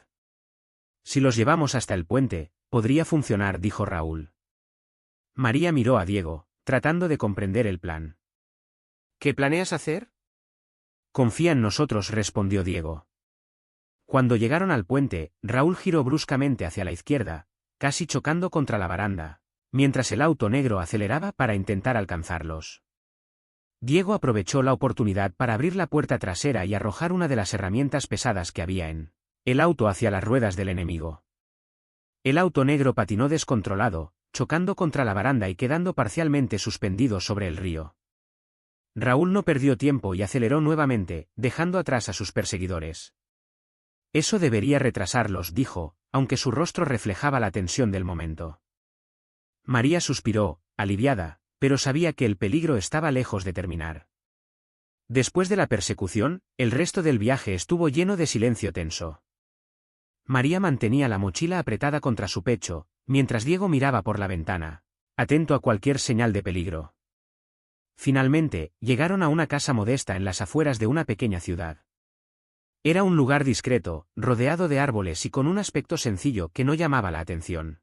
Si los llevamos hasta el puente, podría funcionar, dijo Raúl. María miró a Diego, tratando de comprender el plan. ¿Qué planeas hacer? Confía en nosotros, respondió Diego. Cuando llegaron al puente, Raúl giró bruscamente hacia la izquierda, casi chocando contra la baranda, mientras el auto negro aceleraba para intentar alcanzarlos. Diego aprovechó la oportunidad para abrir la puerta trasera y arrojar una de las herramientas pesadas que había en el auto hacia las ruedas del enemigo. El auto negro patinó descontrolado, chocando contra la baranda y quedando parcialmente suspendido sobre el río. Raúl no perdió tiempo y aceleró nuevamente, dejando atrás a sus perseguidores. Eso debería retrasarlos, dijo, aunque su rostro reflejaba la tensión del momento. María suspiró, aliviada, pero sabía que el peligro estaba lejos de terminar. Después de la persecución, el resto del viaje estuvo lleno de silencio tenso. María mantenía la mochila apretada contra su pecho, mientras Diego miraba por la ventana, atento a cualquier señal de peligro. Finalmente, llegaron a una casa modesta en las afueras de una pequeña ciudad. Era un lugar discreto, rodeado de árboles y con un aspecto sencillo que no llamaba la atención.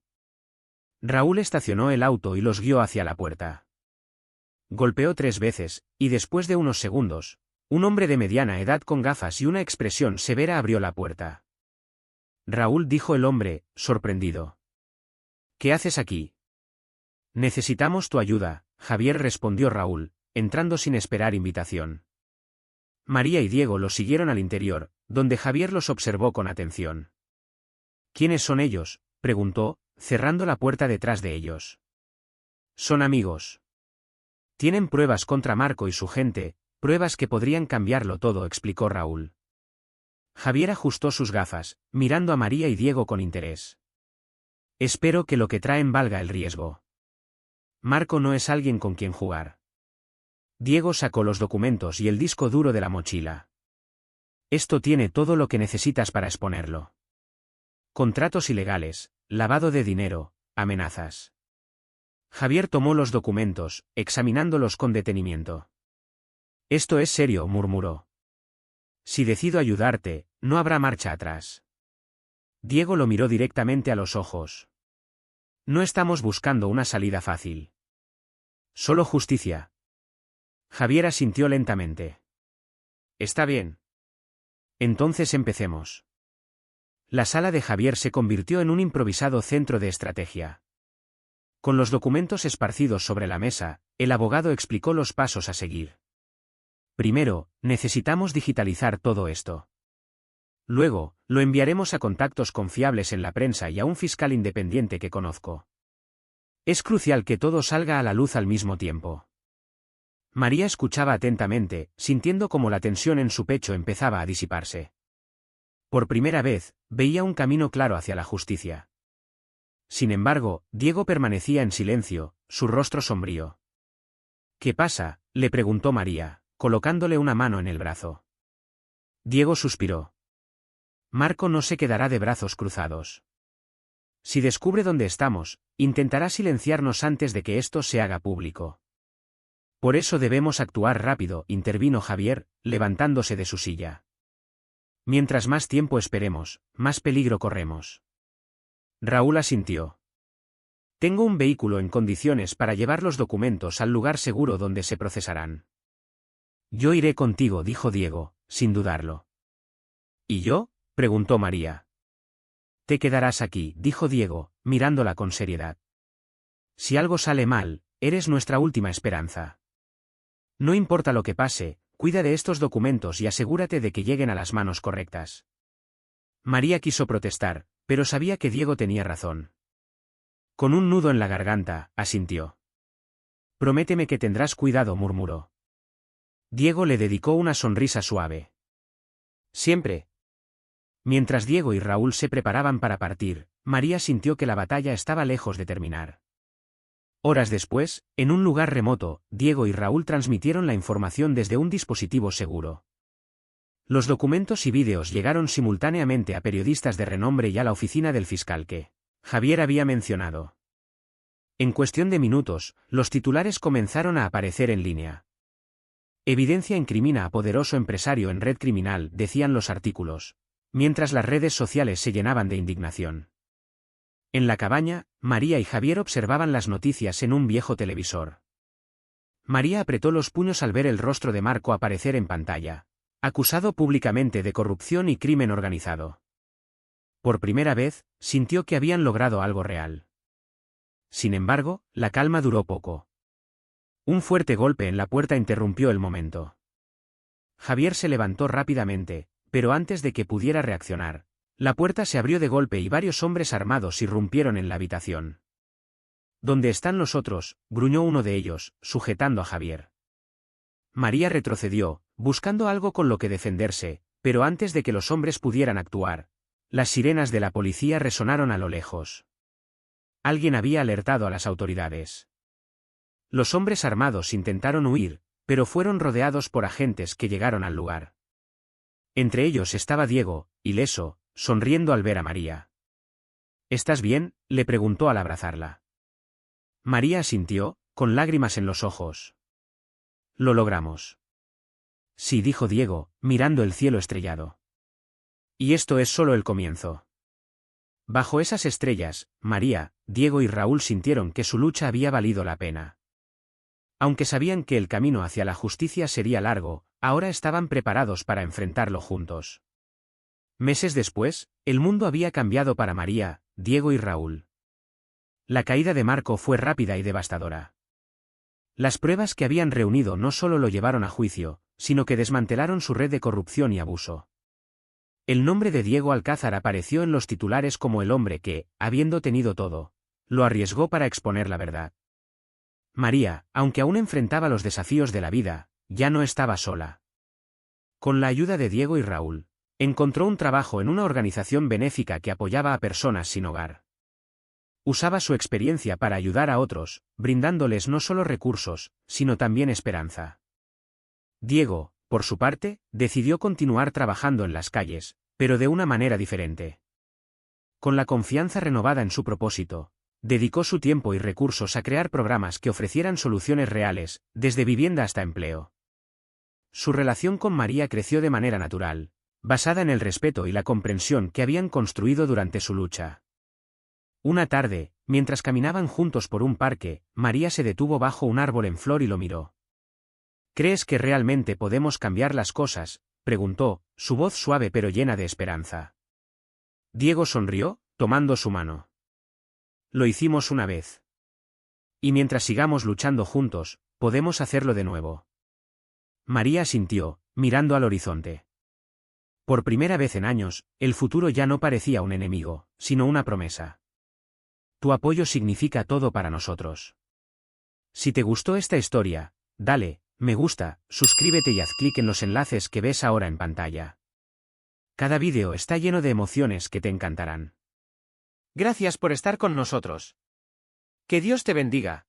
Raúl estacionó el auto y los guió hacia la puerta. Golpeó 3 veces, y después de unos segundos, un hombre de mediana edad con gafas y una expresión severa abrió la puerta. Raúl, dijo el hombre, sorprendido. ¿Qué haces aquí? Necesitamos tu ayuda, Javier, respondió Raúl, entrando sin esperar invitación. María y Diego los siguieron al interior, donde Javier los observó con atención. ¿Quiénes son ellos?, preguntó, cerrando la puerta detrás de ellos. Son amigos. Tienen pruebas contra Marco y su gente, pruebas que podrían cambiarlo todo, explicó Raúl. Javier ajustó sus gafas, mirando a María y Diego con interés. Espero que lo que traen valga el riesgo. Marco no es alguien con quien jugar. Diego sacó los documentos y el disco duro de la mochila. Esto tiene todo lo que necesitas para exponerlo. Contratos ilegales, lavado de dinero, amenazas. Javier tomó los documentos, examinándolos con detenimiento. Esto es serio, murmuró. Si decido ayudarte, no habrá marcha atrás. Diego lo miró directamente a los ojos. No estamos buscando una salida fácil. Solo justicia. Javier asintió lentamente. Está bien. Entonces empecemos. La sala de Javier se convirtió en un improvisado centro de estrategia. Con los documentos esparcidos sobre la mesa, el abogado explicó los pasos a seguir. Primero, necesitamos digitalizar todo esto. Luego, lo enviaremos a contactos confiables en la prensa y a un fiscal independiente que conozco. Es crucial que todo salga a la luz al mismo tiempo. María escuchaba atentamente, sintiendo cómo la tensión en su pecho empezaba a disiparse. Por primera vez, veía un camino claro hacia la justicia. Sin embargo, Diego permanecía en silencio, su rostro sombrío. ¿Qué pasa?, le preguntó María, colocándole una mano en el brazo. Diego suspiró. Marco no se quedará de brazos cruzados. Si descubre dónde estamos, intentará silenciarnos antes de que esto se haga público. Por eso debemos actuar rápido, intervino Javier, levantándose de su silla. Mientras más tiempo esperemos, más peligro corremos. Raúl asintió. Tengo un vehículo en condiciones para llevar los documentos al lugar seguro donde se procesarán. Yo iré contigo, dijo Diego, sin dudarlo. ¿Y yo?, preguntó María. Te quedarás aquí, dijo Diego, mirándola con seriedad. Si algo sale mal, eres nuestra última esperanza. No importa lo que pase, cuida de estos documentos y asegúrate de que lleguen a las manos correctas. María quiso protestar, pero sabía que Diego tenía razón. Con un nudo en la garganta, asintió. Prométeme que tendrás cuidado, murmuró. Diego le dedicó una sonrisa suave. Siempre. Mientras Diego y Raúl se preparaban para partir, María sintió que la batalla estaba lejos de terminar. Horas después, en un lugar remoto, Diego y Raúl transmitieron la información desde un dispositivo seguro. Los documentos y vídeos llegaron simultáneamente a periodistas de renombre y a la oficina del fiscal que Javier había mencionado. En cuestión de minutos, los titulares comenzaron a aparecer en línea. Evidencia incrimina a poderoso empresario en red criminal, decían los artículos, mientras las redes sociales se llenaban de indignación. En la cabaña, María y Javier observaban las noticias en un viejo televisor. María apretó los puños al ver el rostro de Marco aparecer en pantalla, acusado públicamente de corrupción y crimen organizado. Por primera vez, sintió que habían logrado algo real. Sin embargo, la calma duró poco. Un fuerte golpe en la puerta interrumpió el momento. Javier se levantó rápidamente, pero antes de que pudiera reaccionar, la puerta se abrió de golpe y varios hombres armados irrumpieron en la habitación. ¿Dónde están los otros?, gruñó uno de ellos, sujetando a Javier. María retrocedió, buscando algo con lo que defenderse, pero antes de que los hombres pudieran actuar, las sirenas de la policía resonaron a lo lejos. Alguien había alertado a las autoridades. Los hombres armados intentaron huir, pero fueron rodeados por agentes que llegaron al lugar. Entre ellos estaba Diego, ileso, sonriendo al ver a María. ¿Estás bien?, le preguntó al abrazarla. María asintió, con lágrimas en los ojos. Lo logramos. Sí, dijo Diego, mirando el cielo estrellado. Y esto es solo el comienzo. Bajo esas estrellas, María, Diego y Raúl sintieron que su lucha había valido la pena. Aunque sabían que el camino hacia la justicia sería largo, ahora estaban preparados para enfrentarlo juntos. Meses después, el mundo había cambiado para María, Diego y Raúl. La caída de Marco fue rápida y devastadora. Las pruebas que habían reunido no solo lo llevaron a juicio, sino que desmantelaron su red de corrupción y abuso. El nombre de Diego Alcázar apareció en los titulares como el hombre que, habiendo tenido todo, lo arriesgó para exponer la verdad. María, aunque aún enfrentaba los desafíos de la vida, ya no estaba sola. Con la ayuda de Diego y Raúl, encontró un trabajo en una organización benéfica que apoyaba a personas sin hogar. Usaba su experiencia para ayudar a otros, brindándoles no solo recursos, sino también esperanza. Diego, por su parte, decidió continuar trabajando en las calles, pero de una manera diferente. Con la confianza renovada en su propósito, dedicó su tiempo y recursos a crear programas que ofrecieran soluciones reales, desde vivienda hasta empleo. Su relación con María creció de manera natural, basada en el respeto y la comprensión que habían construido durante su lucha. Una tarde, mientras caminaban juntos por un parque, María se detuvo bajo un árbol en flor y lo miró. ¿Crees que realmente podemos cambiar las cosas?, preguntó, su voz suave pero llena de esperanza. Diego sonrió, tomando su mano. Lo hicimos una vez. Y mientras sigamos luchando juntos, podemos hacerlo de nuevo. María asintió, mirando al horizonte. Por primera vez en años, el futuro ya no parecía un enemigo, sino una promesa. Tu apoyo significa todo para nosotros. Si te gustó esta historia, dale me gusta, suscríbete y haz clic en los enlaces que ves ahora en pantalla. Cada vídeo está lleno de emociones que te encantarán. Gracias por estar con nosotros. Que Dios te bendiga.